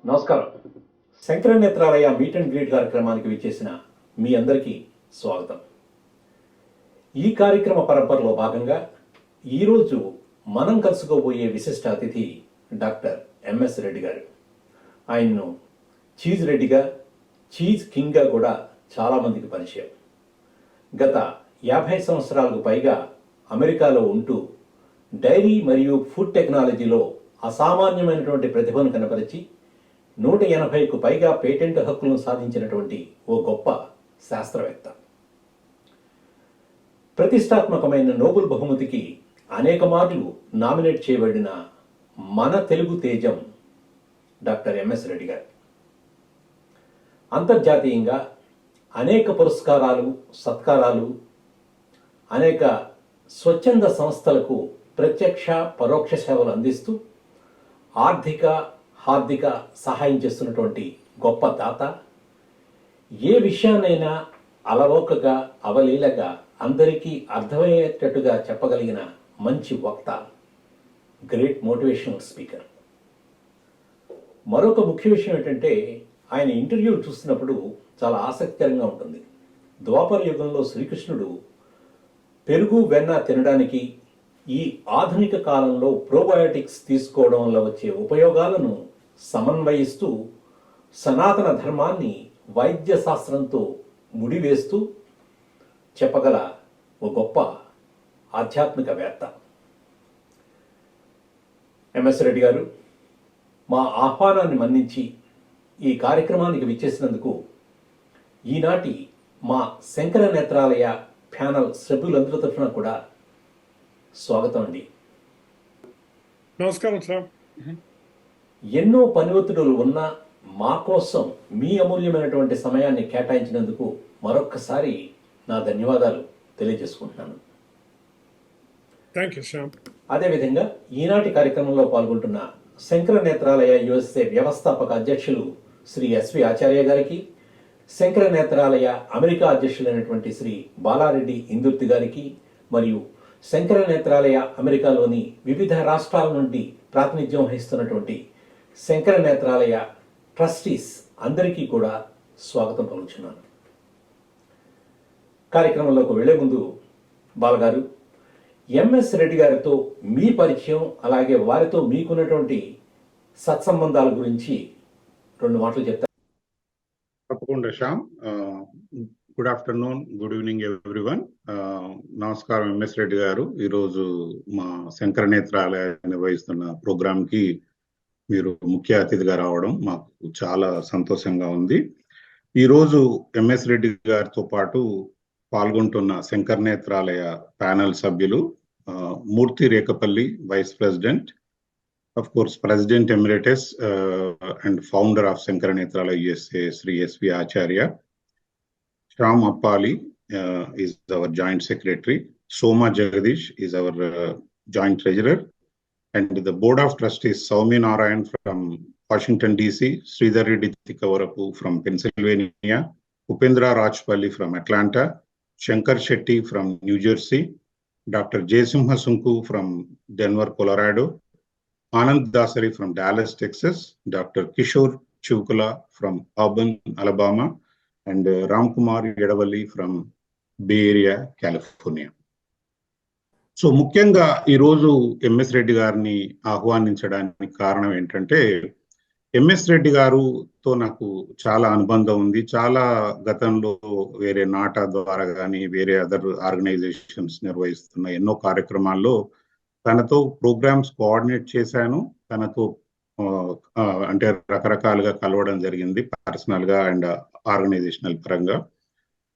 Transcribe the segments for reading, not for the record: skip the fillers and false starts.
నమస్కారం. Shankara Netralaya meet and greet కార్యక్రమానికి విచ్చేసిన మీ అందరికీ స్వాగతం. ఈ కార్యక్రమ పరంపరలో భాగంగా ఈరోజు మనం కలుసుకోబోయే విశిష్ట అతిథి డాక్టర్ ఎంఎస్ రెడ్డి గారు. ఆయన్ను చీజ్ రెడ్డిగా, చీజ్ కింగ్గా కూడా చాలామందికి పరిచయం. గత 50 సంవత్సరాలకు పైగా అమెరికాలో ఉంటూ డైరీ మరియు ఫుడ్ టెక్నాలజీలో అసామాన్యమైనటువంటి ప్రతిభను కనపరిచి 180కు పైగా పేటెంట్ హక్కులను సాధించినటువంటి ఓ గొప్ప శాస్త్రవేత్త. ప్రతిష్టాత్మకమైన నోబెల్ బహుమతికి అనేక మార్లు నామినేట్ చేయబడిన మన తెలుగు తేజం డాక్టర్ ఎంఎస్ రెడ్డి గారు. అంతర్జాతీయంగా అనేక పురస్కారాలు, సత్కారాలు, అనేక స్వచ్ఛంద సంస్థలకు ప్రత్యక్ష పరోక్ష సేవలు అందిస్తూ హార్దిక సహాయం చేస్తున్నటువంటి గొప్ప దాత. ఏ విషయాన్నైనా అలవోకగా, అవలీలగా అందరికీ అర్థమయ్యేటట్టుగా చెప్పగలిగిన మంచి వక్త, గ్రేట్ మోటివేషనల్ స్పీకర్. మరొక ముఖ్య విషయం ఏంటంటే, ఆయన ఇంటర్వ్యూలు చూస్తున్నప్పుడు చాలా ఆసక్తికరంగా ఉంటుంది. ద్వాపర యుగంలో శ్రీకృష్ణుడు పెరుగు, వెన్న తినడానికి, ఈ ఆధునిక కాలంలో ప్రోబయోటిక్స్ తీసుకోవడం వల్ల వచ్చే ఉపయోగాలను సమన్వయిస్తూ సనాతన ధర్మాన్ని వైద్య శాస్త్రంతో ముడివేస్తూ చెప్పగల ఓ గొప్ప ఆధ్యాత్మికవేత్త ఎంఎస్ రెడ్డి గారు. మా ఆహ్వానాన్ని మన్నించి ఈ కార్యక్రమానికి విచ్చేసినందుకు ఈనాటి మా శంకర నేత్రాలయ ప్యానల్ సభ్యులందరి తరఫున కూడా స్వాగతం అండి. నమస్కారం సార్. ఎన్నో పనిఒత్తిడులు ఉన్నా మా కోసం మీ అమూల్యమైనటువంటి సమయాన్ని కేటాయించినందుకు మరొక్కసారి నా ధన్యవాదాలు తెలియజేసుకుంటున్నాను. Thank you sir. అదేవిధంగా ఈనాటి కార్యక్రమంలో పాల్గొంటున్న శంకర నేత్రాలయ యుఎస్ఏ వ్యవస్థాపక అధ్యక్షులు శ్రీ ఎస్వి ఆచార్య గారికి, శంకర నేత్రాలయ అమెరికా అధ్యక్షులైనటువంటి శ్రీ బాలారెడ్డి ఇందుర్తి గారికి, మరియు శంకర నేత్రాలయ అమెరికాలోని వివిధ రాష్ట్రాల నుండి ప్రాతినిధ్యం వహిస్తున్నటువంటి శంకర నేత్రాలయ ట్రస్టీస్ అందరికీ కూడా స్వాగతం పలుకుతున్నాను. కార్యక్రమంలోకి వెళ్లే ముందు బాలగారు, ఎంఎస్ రెడ్డి గారితో మీ పరిచయం, అలాగే వారితో మీకున్నటువంటి సత్సంబంధాల గురించి 2 మాటలు చెప్తారు. తప్పకుండా Shyam. Good afternoon, good evening everyone. నమస్కారం ఎంఎస్ రెడ్డి గారు. ఈరోజు మా శంకర నేత్రాలయ నిర్వహిస్తున్న ప్రోగ్రాంకి మీరు ముఖ్య అతిథిగా రావడం మాకు చాలా సంతోషంగా ఉంది. ఈరోజు ఎంఎస్ రెడ్డి గారితో పాటు పాల్గొంటున్న శంకర నేత్రాలయ ప్యానల్ సభ్యులు Murthy Rekapalli, vice president, of course President Emeritus and founder of Sankara Nethralaya USA, Sri S.V. Acharya. Shyam Appali is our joint secretary. Soma Jagadish is our joint treasurer. And the board of trustees, Saumi Narayan from Washington DC, Sridhar Reddy Tikavarapu from Pennsylvania, Upendra Rajpalli from Atlanta, Shankar Shetty from New Jersey, Dr. Jaisimha Sunku from Denver, Colorado, Anand Dasari from Dallas, Texas, Dr. Kishore Chukula from Auburn, Alabama, and Ramkumar Yedavalli from Bay Area, California. So ముఖ్యంగా ఈరోజు MS Reddy గారిని ఆహ్వానించడానికి కారణం ఏంటంటే, MS Reddy గారుతో నాకు చాలా అనుబంధం ఉంది. చాలా గతంలో వేరే నాటా ద్వారా కానీ వేరే అదర్ ఆర్గనైజేషన్స్ నిర్వహిస్తున్న ఎన్నో కార్యక్రమాల్లో తనతో ప్రోగ్రామ్స్ కోఆర్డినేట్ చేశాను. తనతో అంటే రకరకాలుగా కలవడం జరిగింది, పర్సనల్ గా అండ్ ఆర్గనైజేషనల్ పరంగా.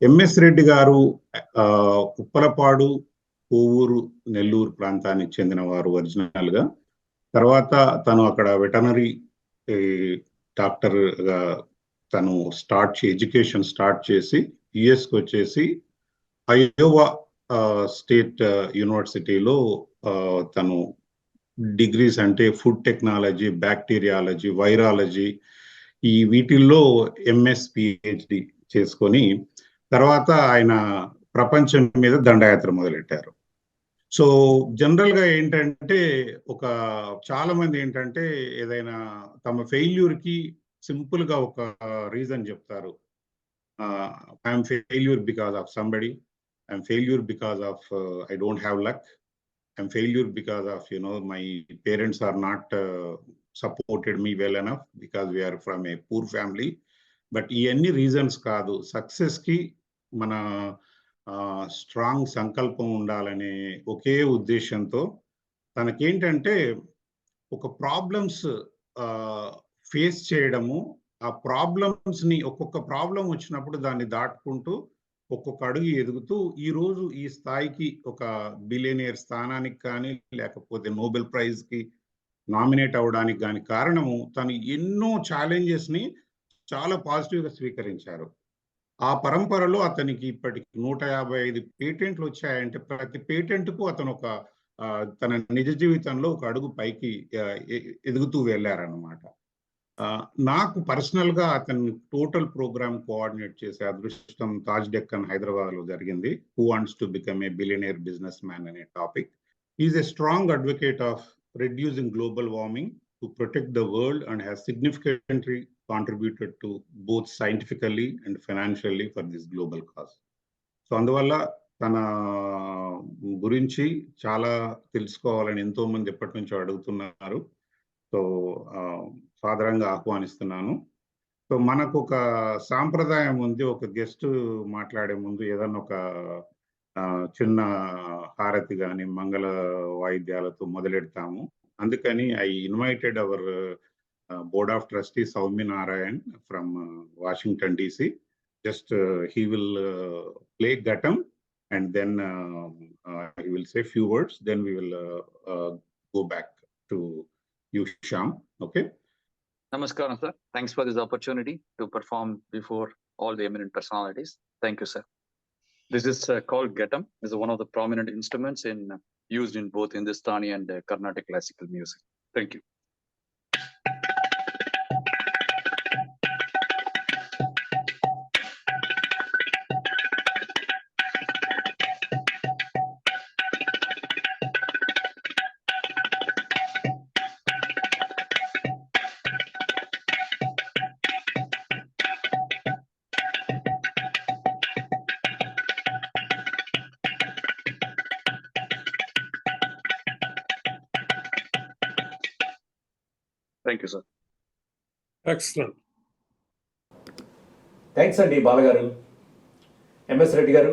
ఎంఎస్ రెడ్డి గారు ఉప్పలపాడు, కోవూరు, నెల్లూరు ప్రాంతానికి చెందిన వారు ఒరిజినల్ గా. తర్వాత తను అక్కడ వెటనరీ డాక్టర్ గా తను ఎడ్యుకేషన్ స్టార్ట్ చేసి యుఎస్కి వచ్చేసి అయోవా స్టేట్ యూనివర్సిటీలో తను డిగ్రీస్ అంటే ఫుడ్ టెక్నాలజీ, బ్యాక్టీరియాలజీ, వైరాలజీ, ఈ వీటిల్లో ఎంఎస్ పిహెచ్డి చేసుకొని తర్వాత ఆయన ప్రపంచం మీద దండయాత్ర మొదలెట్టారు. సో జనరల్గా ఏంటంటే చాలా మంది ఏంటంటే ఏదైనా తమ ఫెయిల్యూర్కి సింపుల్గా ఒక రీజన్ చెప్తారు. I'm failure because of somebody, I'm failure because of I don't have luck, I'm failure because of, my parents are not supported me well enough because we are from a poor family. But any reasons కాదు, success కి మన strong సంకల్పం ఉండాలనే ఒకే ఉద్దేశంతో తనకేంటంటే ఒక problems face చేయడము, ఆ problems ని ఒక్కొక్క ప్రాబ్లం వచ్చినప్పుడు దాన్ని దాటుకుంటూ ఒక్కొక్క అడుగు ఎదుగుతూ ఈ రోజు ఈ స్థాయికి ఒక బిలియనియర్ స్థానానికి కానీ లేకపోతే నోబెల్ ప్రైజ్ కి నామినేట్ అవడానికి కానీ కారణము తను ఎన్నో ఛాలెంజెస్ ని చాలా పాజిటివ్ గా స్వీకరించారు. ఆ పరంపరలో అతనికి ఇప్పటికి 155 పేటెంట్లు వచ్చాయంటే ప్రతి పేటెంట్ కు అతను తన నిజ జీవితంలో ఒక అడుగు పైకి ఎదుగుతూ వెళ్ళారన్నమాట. నాకు పర్సనల్ గా అతన్ని టోటల్ ప్రోగ్రామ్ కోఆర్డినేట్ చేసే అదృష్టం తాజ్ డెక్కన్ హైదరాబాద్ లో జరిగింది. Who wants to become a billionaire businessman అనే topic. Is a strong advocate of reducing global warming to protect the world and has significantly contributed to both scientifically and financially for this global cause. So అందువల్ల తన గురించి చాలా తెలుసుకోవాలని ఎంతో మంది ఎప్పటి నుంచో అడుగుతున్నారు. సో సాదరంగా ఆహ్వానిస్తున్నాను. సో మనకు ఒక సాంప్రదాయం ఉంది, ఒక గెస్ట్ మాట్లాడే ముందు ఏదన్నా ఒక చిన్న హారతి కానీ మంగళ వాయిద్యాలతో మొదలెడతాము. అందుకని I invited our board of trustee Soumya Narayan from Washington DC. Just he will play Ghtam and then he will say few words. Then we will go back to you, Shyam. Okay. Namaskaram, sir. Thanks for this opportunity to perform before all the eminent personalities. Thank you, sir. This is called Ghtam. This is one of the prominent instruments used in both Hindustani and Carnatic classical music. Thank you. Thank you, sir. Excellent. Thanks అండి బాలగారు. MS Reddy గారు,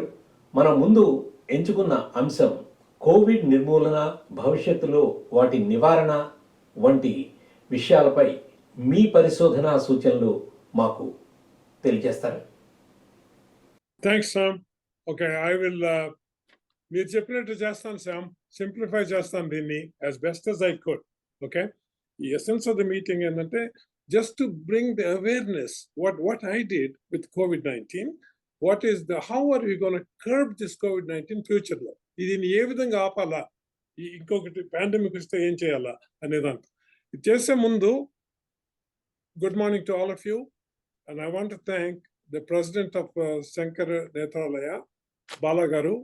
మనం ముందు ఎంచుకున్న అంశం Covid నిర్మూలన, భవిష్యత్తులో వాటి నివారణ వంటి విషయాలపై మీ పరిశోధన సూచనలు మాకు తెలియజేస్తారు. Thanks, Sam. Okay, I will మీరు చెప్పినట్టు చేస్తాను, Sam. Simplify చేస్తాను దీన్ని as best as I could. Okay? The essence of the meeting ఏంటంటే just to bring the awareness what I did with COVID-19, how are we going to curb this COVID-19 future లో, దీన్ని ఏ విధంగా ఆపాలా, ఇంకొకటి pandemic వస్తే ఏం చేయాలా అనేదాంతో ఇది చేసే ముందు good morning to all of you, and I want to thank the president of SANKARA NETHRALAY, Bala garu.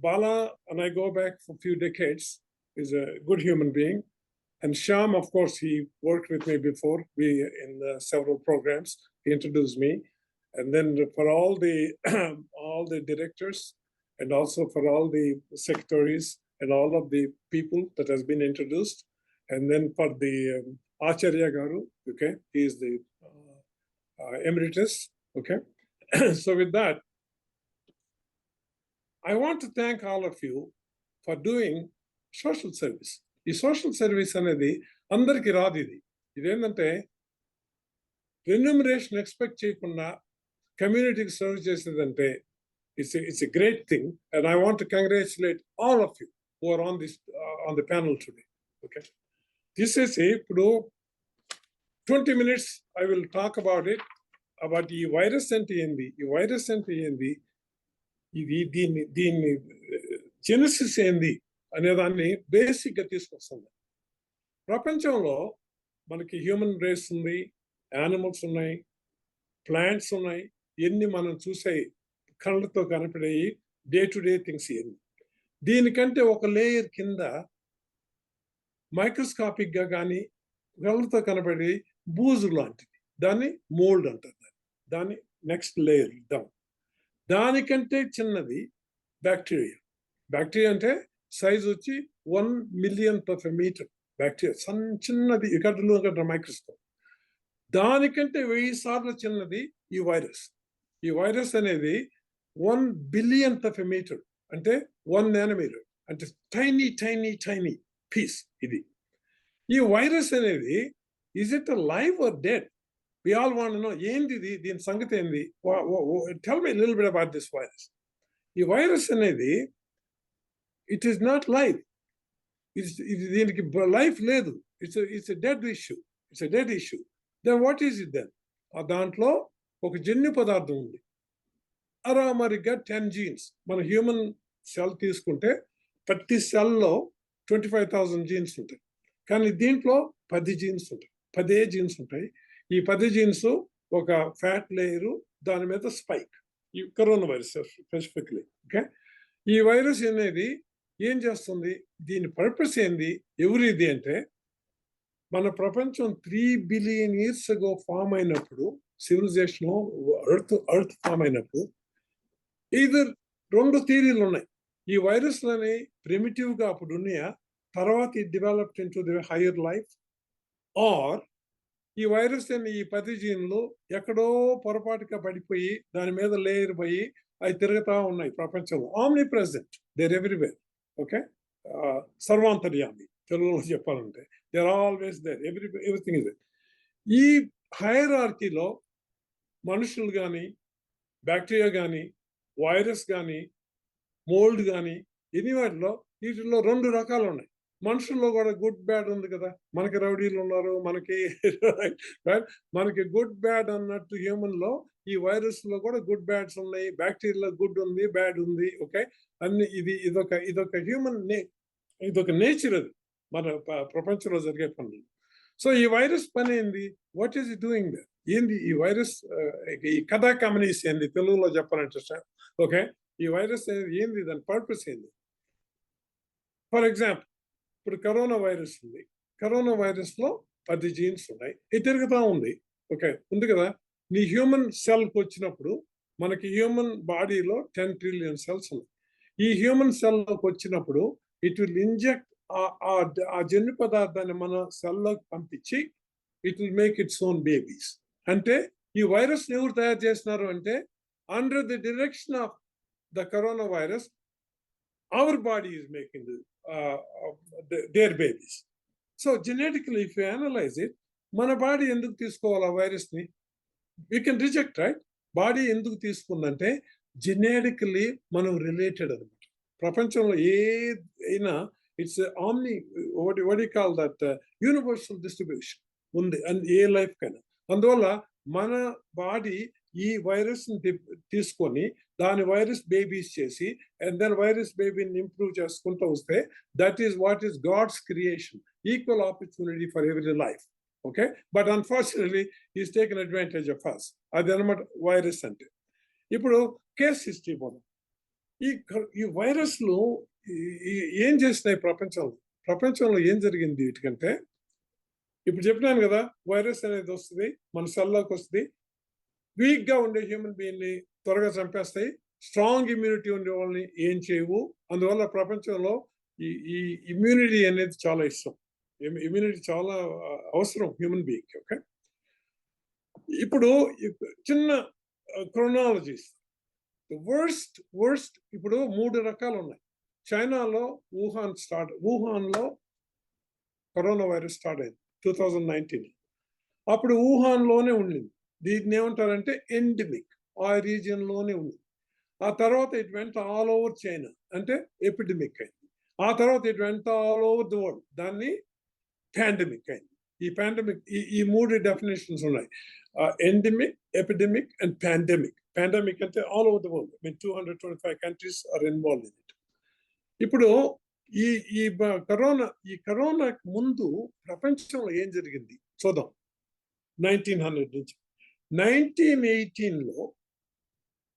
Bala and I go back for a few decades. He's a good human being. And Shyam, of course, he worked with me before. We in several programs. He introduced me, and then for all the directors, and also for all the secretaries and all of the people that has been introduced, and then for the Acharya Garu, okay, he is the emeritus, okay. So with that, I want to thank all of you for doing social service. ఈ social service అనేది అందరికి రాదు. ఇదేంటంటే remuneration expect చేయకుండా కమ్యూనిటీకి serve చేసేదంటే it's a great thing, and I want to congratulate all of you who are on the panel today. Okay, తీసేసి ఇప్పుడు 20 minutes I will talk about it, about ఈ వైరస్ అంటే ఏంది, ఇది దీన్ని జెనసిస్ ఏంది అనేదాన్ని బేసిక్గా తీసుకొస్తుంది. ప్రపంచంలో మనకి హ్యూమన్ రేస్ ఉంది, యానిమల్స్ ఉన్నాయి, ప్లాంట్స్ ఉన్నాయి, ఎన్ని మనం చూసే కళ్ళతో కనపడేవి డే టు డే థింగ్స్ ఎన్ని. దీనికంటే ఒక లేయర్ కింద మైక్రోస్కాపిక్ గా కానీ కళ్ళతో కనబడి బూజు లాంటిది, దాన్ని మోల్డ్ అంటారు. దాన్ని నెక్స్ట్ లేయర్ డౌన్. దానికంటే చిన్నది బ్యాక్టీరియా. బ్యాక్టీరియా అంటే సైజ్ వచ్చి 1 millionth of a meter. Bacteria చిన్నది, ఇక్కడ మైక్రోస్కోప్. దానికంటే 1000 సార్లు చిన్నది ఈ వైరస్. ఈ వైరస్ అనేది 1 billionth of a meter, అంటే 1 nanometer, అంటే టైనీ టైనీ టైనీ పీస్ ఇది. ఈ వైరస్ అనేది is it live or dead? We all want to know. ఏంది ఇది, దీని సంగతి ఏంది? Tell me little bit about this virus. ఈ వైరస్ అనేది ఇట్ ఈస్ నాట్ లైవ్. దీనికి లైఫ్ లేదు. It's dead issue. It's dead issue. Then what is it then? దాంట్లో ఒక జన్యు పదార్థం ఉంది. అరామరిగ్గా 10 genes. మన హ్యూమన్ సెల్ తీసుకుంటే ప్రతి సెల్లో 25,000 genes ఉంటాయి. కానీ దీంట్లో 10 genes ఉంటాయి. 10 genes ఉంటాయి. ఈ 10 genes ఒక ఫ్యాట్ లేయరు, దాని మీద స్పైక్. ఈ కరోనా వైరస్ స్పెసిఫిక్లీ. ఓకే, ఈ వైరస్ అనేది ఏం చేస్తుంది? దీని పర్పస్ ఏంది? ఎవరిది అంటే, మన ప్రపంచం 3 billion years ago ఫామ్ అయినప్పుడు, సివిలైజేషన్ ఎర్త్ ఫామ్ అయినప్పుడు, ఇది 2 థియరీలు ఉన్నాయి. ఈ వైరస్లని ప్రిమిటివ్ గా అప్పుడు ఉన్నాయా, తర్వాత ఇది developed in to the higher life, or ఈ వైరస్ అని ఈ 10 జీన్లు ఎక్కడో పొరపాటుగా పడిపోయి దాని మీద లేయర్ పోయి అవి తిరుగుతా ఉన్నాయి ప్రపంచంలో. Omni present, there everywhere. Okay, సర్వాంతర్యామి తెలుగులో చెప్పాలంటే. There always there, everything is there. ఈ హైరార్కీలో మనుషులు కానీ, బ్యాక్టీరియా కానీ, వైరస్ కానీ, మోల్డ్ కానీ, ఎన్ని వీటిలో 2 రకాలు ఉన్నాయి. మనుషుల్లో కూడా గుడ్ బ్యాడ్ ఉంది కదా. మనకి రౌడీలు ఉన్నారు, మనకి గుడ్ బ్యాడ్ అన్నట్టు హ్యూమన్ లో ఈ వైరస్ లో కూడా గుడ్ బ్యాడ్స్ ఉన్నాయి. బ్యాక్టీరియా గుడ్ ఉంది, బ్యాడ్ ఉంది. ఓకే, అన్ని ఇదొక హ్యూమన్ ఇదొక నేచర్. అది మన ప్రపంచంలో జరిగే పనులు. సో ఈ వైరస్ పని ఏంది? What is it doing their? ఏంది ఈ వైరస్? ఈ కథా కమనీస్ ఏంది తెలుగులో చెప్పాలంటే సార్? ఓకే, ఈ వైరస్ ఏంది, దాని పర్పస్ ఏంది? ఫర్ ఎగ్జాంపుల్, ఇప్పుడు కరోనా వైరస్ ఉంది. కరోనా వైరస్ లో 10 genes ఉన్నాయి. ఇది తిరుగుతా ఉంది. ఓకే, ఉంది కదా. నీ హ్యూమన్ సెల్కి వచ్చినప్పుడు, మనకి హ్యూమన్ బాడీలో 10 trillion cells ఉన్నాయి. ఈ హ్యూమన్ సెల్లోకి వచ్చినప్పుడు ఇట్ విల్ ఇంజెక్ట్ ఆ జన్యు పదార్థాన్ని మన సెల్లోకి పంపించి it will make its own babies. అంటే ఈ వైరస్ ఎవరు తయారు చేస్తున్నారు అంటే, under the direction of the corona virus, our body is making their babies. So genetically, if you analyze it, మన బాడీ ఎందుకు తీసుకోవాలి ఆ వైరస్ ని? we can reject, right? Body ఎందుకు తీసుకుందంటే జెనెటికలీ మనం రిలేటెడ్ అనమాట. ప్రపంచంలో ఏదైనా it's omni what you call that universal distribution ఉంది అండ్ ఏ లైఫ్ కైనా. అందువల్ల మన బాడీ ఈ వైరస్ తీసుకొని దాని వైరస్ బేబీస్ చేసి అండ్ దెన్ వైరస్ బేబీని ఇంప్రూవ్ చేసుకుంటూ వస్తే that is what is God's creation, equal opportunity for every life. Okay, but unfortunately is taken advantage of us. అది అనమాట వైరస్ అంటే. ఇప్పుడు కేస్ హిస్టరీ పోదాం. ఈ వైరస్లు ఏం చేసినాయి ప్రపంచంలో ఏం జరిగింది వీటికంటే, ఇప్పుడు చెప్పినాను కదా, వైరస్ అనేది వస్తుంది, మన సెల్లోకి వస్తుంది, వీక్ గా ఉండే హ్యూమన్ బీయింగ్ ని త్వరగా చంపేస్తాయి, స్ట్రాంగ్ ఇమ్యూనిటీ ఉండే వాళ్ళని ఏం చేయవు. అందువల్ల ప్రపంచంలో ఈ ఇమ్యూనిటీ అనేది చాలా ఇష్టం. ఇమ్యూనిటీ చాలా అవసరం హ్యూమన్ బీయింగ్. ఓకే, ఇప్పుడు చిన్న క్రోనాలజీస్. వర్స్ట్ ఇప్పుడు 3 రకాలు ఉన్నాయి. చైనాలో వుహాన్లో కరోనా వైరస్ స్టార్ట్ అయింది 2019. అప్పుడు వుహాన్లోనే ఉండింది. దీన్ని ఏమంటారంటే ఎండమిక్. ఆ రీజియన్ లోనే ఉంది. ఆ తర్వాత it went all over China, అంటే ఎపిడమిక్ అయింది. ఆ తర్వాత it went all over the world, దాన్ని పాండమిక్ అయింది. ఈ పాండమిక్ ఈ 3 డెఫినేషన్స్ ఉన్నాయి. Endemic, epidemic and pandemic. Pandemic అంటే all over the world. 225 countries are involved in it. ఇప్పుడు ఈ కరోనాకి ముందు ప్రపంచంలో ఏం జరిగింది చూద్దాం. 1900 నుంచి 1918లో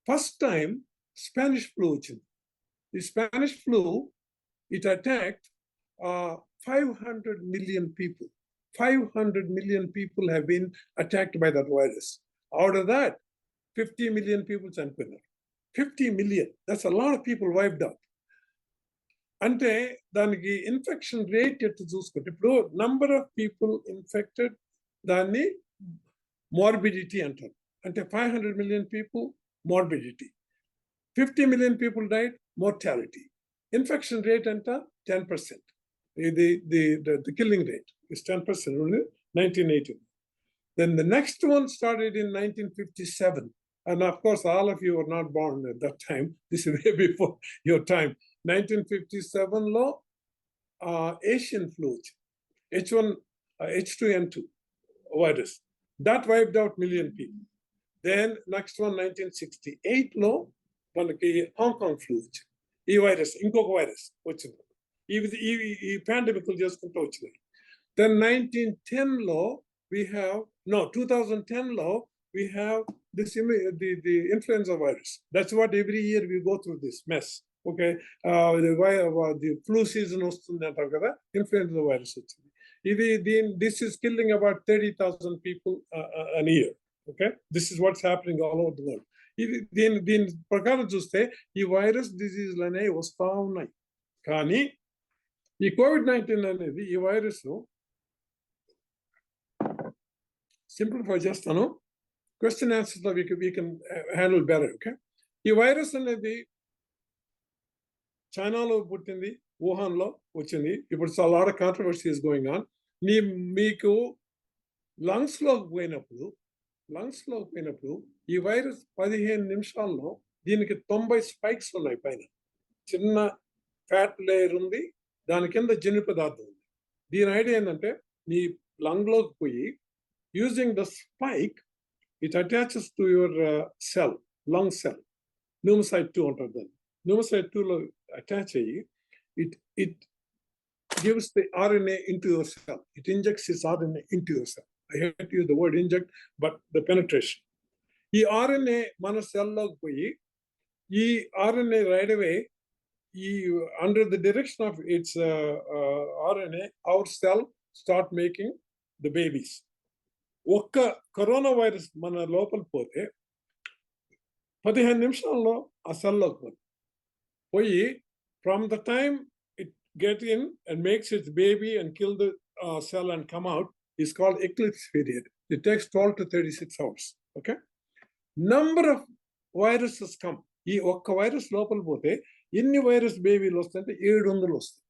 ఫస్ట్ టైం స్పానిష్ ఫ్లూ వచ్చింది. ఈ Spanish flu it attacked 500 million people. 500 million people have been attacked by that virus. Out of that, 50 million people చనిపోయినారు. 50 million. That's a lot of people wiped out. అంటే దానికి infection rate ఎట్టు చూసుకుంటే ఇప్పుడు number of people infected దాన్ని morbidity అంటారు. అంటే 500 million people morbidity. 50 million people died, mortality. Infection rate anta 10%. The killing rate is 10% only, 1980. Then the next one started in 1957. And of course, all of you were not born at that time. This is way before your time. 1957 law, Asian flu, H1N2 virus. That wiped out million people. Then next one, 1968 law, మనకి Hong Kong flu వచ్చింది. ఈ virus ఇంకొక virus వచ్చింది. ఈ pandemic చేసుకుంటూ వచ్చినాయి. Then 1910 law, we have, no, 2010 law, we have this, the influenza virus. That's what every year we go through this mess. Okay, the flu season వస్తుంది అంటారు కదా, influenza virus వచ్చింది. This is killing about 30,000 people an year. Okay, this is what's happening all over the world. దీని ప్రకారం చూస్తే ఈ virus డిజీజ్లు అనేవి వస్తూ ఉన్నాయి. కానీ ఈ COVID-19 అనేది ఈ వైరస్ సింప్లిఫై చేస్తాను, క్వశ్చన్ ఆన్సర్స్ లో we can handle better. Okay, ఈ వైరస్ అనేది చైనాలో పుట్టింది, వుహాన్ లో వచ్చింది. ఇప్పుడు lot of controversy is going on. మీకు లంగ్స్ లోకి పోయినప్పుడు ఈ వైరస్ 15 నిమిషాల్లో దీనికి 90 స్పైక్స్ ఉన్నాయి. పైన చిన్న ఫ్యాట్ లేయర్ ఉంది, దాని కింద జన్యు పదార్థం ఉంది. దీని ఐడియా ఏంటంటే మీ లంగ్ లోకి పోయి using the spike it attaches to your cell, lung cell, pneumocyte 2 అంటారు దాన్ని. న్యూమసైడ్ 2లో అటాచ్ అయ్యి it gives the RNA into your cell. It injects its RNA into your cell. I hate to use the word inject, but the penetration. ఈ RNA మన సెల్లోకి పోయి ఈ RNA right away, under the direction of its RNA, our cell start making the babies. ఒక్క corona virus మన లోపల పోతే 15 నిమిషాల్లో ఆ సెల్లోకి పోయి from the time it get in and makes its baby and kill the cell and come out is called eclipse period. It takes 12 to 36 hours. Okay, number of viruses come. ఈ ఒక్క virus లోపల పోతే ఎన్ని virus బేబీలు వస్తాయంటే 700 వస్తాయి.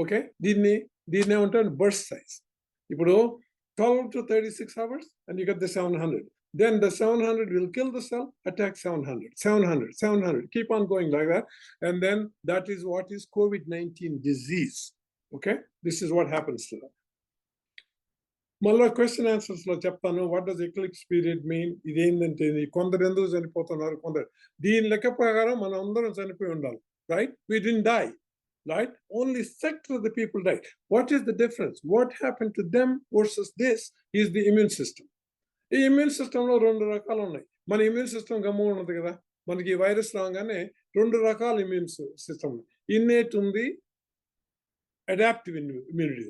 Okay, దీన్ని ఏమంటారు burst size. ఇప్పుడు 12 to 36 hours and you get the 700. Then the 700 will kill the cell, attack 700, keep on going like that. And then that is what is COVID-19 disease. Okay, this is what happens to them. మళ్ళీ question answers లో చెప్తాను. What does eclipse period mean? ఇదేంటంటే కొందరు ఎందుకు చనిపోతున్నారు, కొందరు దీని లెక్క ప్రకారం మనం అందరం చనిపోయి ఉండాలి. Right, we didn't die. Right, only sector of the people died. What is the difference? What happened to them versus this is the immune system. ఈ ఇమ్యూన్ సిస్టంలో 2 రకాలు ఉన్నాయి. మన ఇమ్యూన్ సిస్టమ్ గమ్ముగా ఉన్నది కదా, మనకి ఈ వైరస్ రాగానే 2 రకాల ఇమ్యూన్ సిస్టమ్. ఇన్నేట్ ఉంది, అడాప్టివ్ ఇమ్యూనిటీ.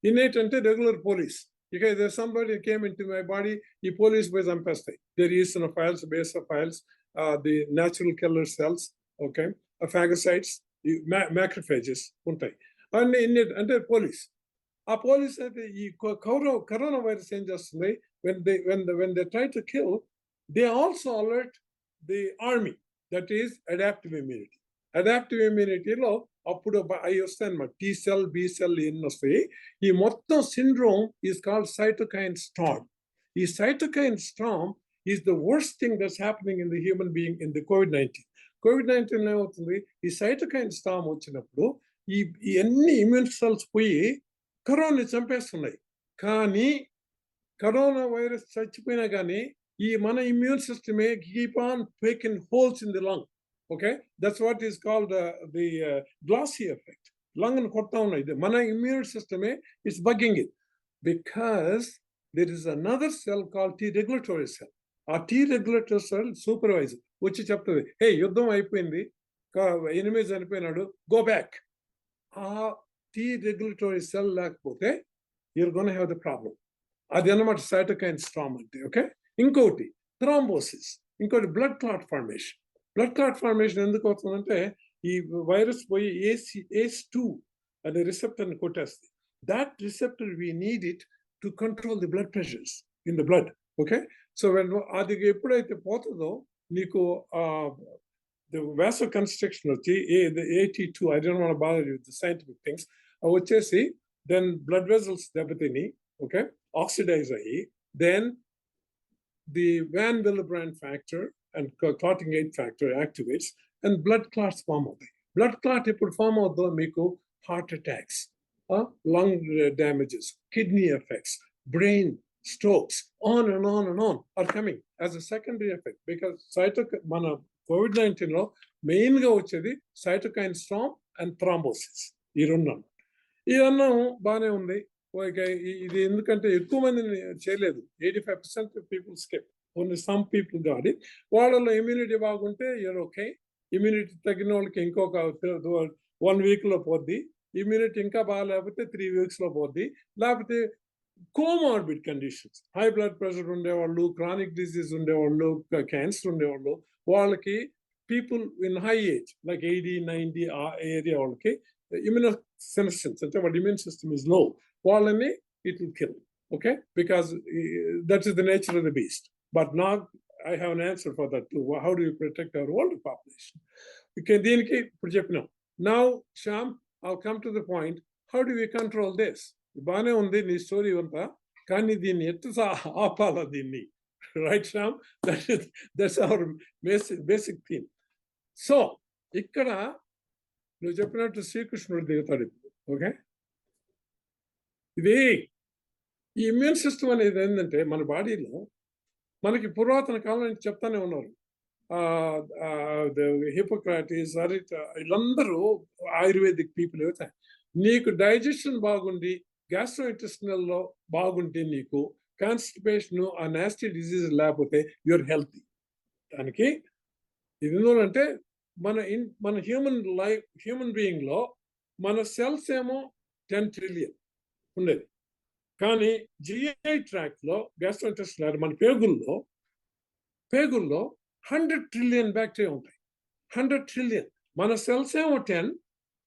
ఇన్నేట్ అంటే రెగ్యులర్ పోలీస్. ఇక somebody came into my body, ఈ పోలీస్ పోయి చంపేస్తాయి. There is eosinophils, basophils, the natural killer cells, okay, phagocytes, macrophages ఉంటాయి. అన్ని ఇన్నేట్ అంటే పోలీస్. ఆ పోలీస్ అయితే ఈ కరోనా వైరస్ ఏం చేస్తుంది, when they try to kill, they also alert the army, that is adaptive immunity. Adaptive immunity లో అప్పుడు అవి వస్తాయి అన్నమాట, టీ సెల్, బి సెల్ ఎన్ని వస్తాయి. ఈ మొత్తం syndrome is called cytokine storm. ఈ cytokine storm is the worst thing that's happening in the human being in the COVID-19. COVID-19 ఏమవుతుంది, ఈ సైటోకైన్ స్టార్మ్ వచ్చినప్పుడు ఈ అన్ని ఇమ్యూన్ సెల్స్ పోయి కరోనా చంపేస్తున్నాయి. కానీ కరోనా వైరస్ చచ్చిపోయినా కానీ ఈ మన ఇమ్యూన్ సిస్టమే keep on making holes in the lung. Okay, that's what is called the glassy effect. Lung ను కొడతా ఉన్నాయి. మన ఇమ్యూన్ సిస్టమే it's bugging it because there is another cell called T regulatory cell. ఆ టీ రెగ్యులేటరీ సెల్ సూపర్వైజర్ వచ్చి చెప్తుంది, hey యుద్ధం అయిపోయింది, ఎనిమి చనిపోయినాడు, గో బ్యాక్. ఆ టీ రెగ్యులేటరీ సెల్ లేకపోతే you're gone have the problem. అది అన్నమాట సైటోకైన్ స్ట్రామ్ అంటే. ఓకే, ఇంకోటి థ్రాంబోసిస్, ఇంకోటి blood clot formation. Blood clot formation ఎందుకు అవుతుందంటే ఈ వైరస్ పోయి ACE2 అనే రిసెప్టర్ని కొట్టేస్తుంది. That receptor we need it to control the blood pressures in the blood. Okay, so అది ఎప్పుడైతే పోతుందో నీకు the vasoconstriction వచ్చి AT2, I don't want to bother you with the scientific things, వచ్చేసి then blood vessels దెబ్బతిని, okay, oxidise అయ్యి, then the Van Willebrand factor and clotting aid factor activates and blood clots form అవుతాయి. Blood clot ఎప్పుడు form అవుతుందో మీకు heart attacks, lung damages, kidney effects, brain strokes, on and on and on are coming as a secondary effect because మన COVID-19 లో main గా వచ్చేది cytokine storm and thrombosis. ఈ రెండు ఈ అన్నం బాగానే ఉంది. ఇది ఎందుకంటే ఎక్కువ మంది చేయలేదు, 85% people skip, only some people గాడి వాళ్ళలో ఇమ్యూనిటీ బాగుంటే యూర్ ఓకే. ఇమ్యూనిటీ తగ్గిన వాళ్ళకి ఇంకొక 1 week లో పోద్ది. ఇమ్యూనిటీ ఇంకా బాగాలేకపోతే 3 weeks లో పోద్ది. లేకపోతే comorbid conditions, high blood pressure ఉండేవాళ్ళు, క్రానిక్ డిసీజ్ ఉండేవాళ్ళు, క్యాన్సర్ ఉండేవాళ్ళు, వాళ్ళకి people in high age like 80-90 ఆ ఏరియా వాళ్ళకి ఇమ్యూనోసెన్సిన్స్ అంటే వాళ్ళ ఇమ్యూన్ సిస్టమ్ ఇస్ లో, వాళ్ళని it will kill. Okay, because that is the nature of the beast. But not I have an answer for that too. How do you protect our older population? Okay, దీనికి ఇప్పుడు చెప్పినాం. Now, Shyam, I'll come to the point. How do we control this? బాగానే ఉంది నీ story అంతా, కానీ దీన్ని ఎట్లా ఆపాలా దీన్ని? Right Shyam, that's our basic theme. So ఇక్కడ నువ్వు చెప్పినట్టు శ్రీకృష్ణుడు దిగుతాడు ఇప్పుడు. ఓకే, ఇది ఈ ఇమ్యూన్ సిస్టమ్ అనేది ఏంటంటే మన బాడీలో మనకి పురాతన కాలం నుంచి చెప్తానే ఉన్నారు. హిపోక్రాటిస్, వీళ్ళందరూ ఆయుర్వేదిక్ పీపుల్ అయితే నీకు డైజెషన్ బాగుండి గ్యాస్ట్రో ఇంటెస్టినల్ లో బాగుంటే నీకు కాన్స్టిపేషన్ ఆ నాస్టీ డిజీజ్ లేకపోతే యూఆర్ హెల్తీ. దానికి ఇది ఎందుకంటే మన హ్యూమన్ బీయింగ్ లో మన సెల్స్ ఏమో 10 trillion ఉండేది, కానీ జిఐ ట్రాక్ట్ లో గ్యాస్ట్రోఇంటెస్టైనల్ మన పేగుల్లో 100 trillion బ్యాక్టీరియా ఉంటాయి. 100 trillion. మన సెల్స్ ఏమో 10,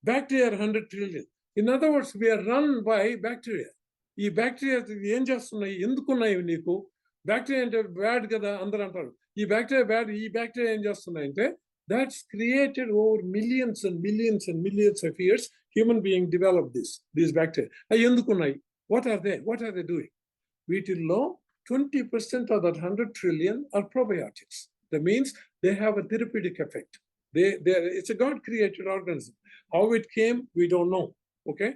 bacteria 100 trillion. In other words we're run by bacteria. ఈ బ్యాక్టీరియా ఏం చేస్తున్నాయి, ఎందుకున్నాయి నీకు? బ్యాక్టీరియా అంటే బ్యాడ్ కదా అందరూ అంటారు. ఈ బ్యాక్టీరియా బ్యాడ్. ఈ బ్యాక్టీరియా ఏం చేస్తున్నాయంటే that's created over millions and millions and millions of years. Human being developed these bacteria. ఎందుకున్నాయి? What are they doing? వీటిల్లో 20% of that 100 trillion are probiotics. That means they have a therapeutic effect. It's a God-created organism. How it came, we don't know. Okay?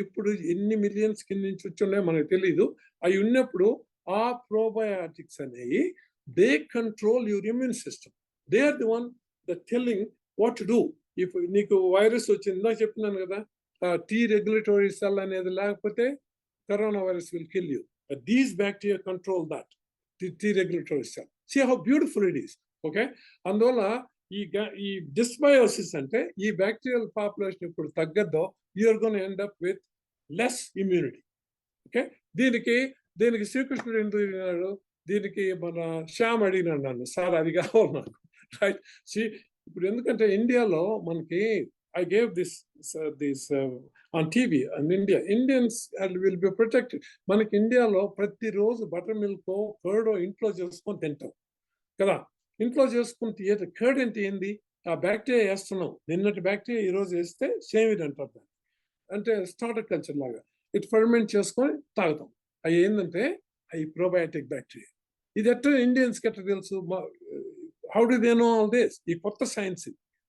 ఇప్పుడు ఎన్ని millions కింద నుంచి వచ్చున్నాయో మనకు తెలీదు. అవి ఉన్నప్పుడు ఆ probiotics అనేవి they control your immune system. They are the one that telling what to do. If నీకు వైరస్ వచ్చిందో చెప్పినాను కదా, T regulatory cell అనేది లేకపోతే corona virus will kill you. But these bacteria control that T regulatory cell. See how beautiful it is. Okay, అందువల్ల ఈ dysbiosis అంటే ఈ బ్యాక్టీరియల్ పాపులేషన్ ఇప్పుడు తగ్గద్దో you are going to end up with less immunity. Okay, దీనికి శ్రీకృష్ణుడు ఎందుకు అడిగినాడు, దీనికి మన శ్యామ్ అడిగినాడు నన్ను, సార్ అది కావాలి నాకు. రైట్, ఇప్పుడు ఎందుకంటే ఇండియాలో మనకి I gave this on TV and Indians will be protected. మనకి ఇండియాలో ప్రతిరోజు బటర్ మిల్క్ కర్డ్ ఇంట్లో చేసుకొని తింటాం కదా. ఇంట్లో చేసుకుని కర్డ్ అంటే ఏంది? ఆ బ్యాక్టీరియా వేస్తున్నాం, నిన్నటి బ్యాక్టీరియా ఈరోజు వేస్తే సేమ్ ఇది అంటారు దాన్ని. అంటే స్టార్టర్ కల్చర్ లాగా ఇట్ ఫర్మెంట్ చేసుకొని తాగుతాం. అవి ఏంటంటే అవి ప్రోబయాటిక్ బ్యాక్టీరియా. ఇది ఎట్లా ఇండియన్స్కి ఎట్లా తెలుసు? How do they know all this? ఈ కొత్త సైన్స్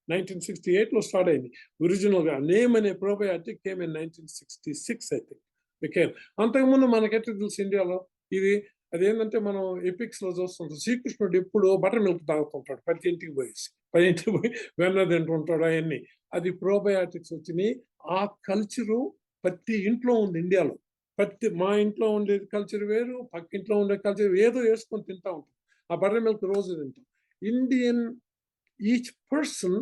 1968 లో స్టార్ట్ అయింది. ఒరిజినల్ గా నేమ్ అనే probiotic came in 1966 I think became. అంతకుముందు మనకెట్లా తెలుసు ఇండియాలో ఇది? అదేంటంటే మనం ఎపిక్స్ లో చూస్తుంటాం, శ్రీకృష్ణుడు ఎప్పుడు బటర్ మిల్క్ తాగుతుంటాడు, 10 ఇంటికి పోయి వెన్న తింటుంటాడు అవన్నీ. అది ప్రోబయాటిక్స్ వచ్చినాయి. ఆ కల్చరు ప్రతి ఇంట్లో ఉంది ఇండియాలో. మా ఇంట్లో ఉండే కల్చర్ వేరు, పక్కింట్లో ఉండే కల్చర్ ఏదో వేసుకొని తింటా ఉంటాం. ఆ బటర్ మిల్క్ రోజు తింటాం. Each person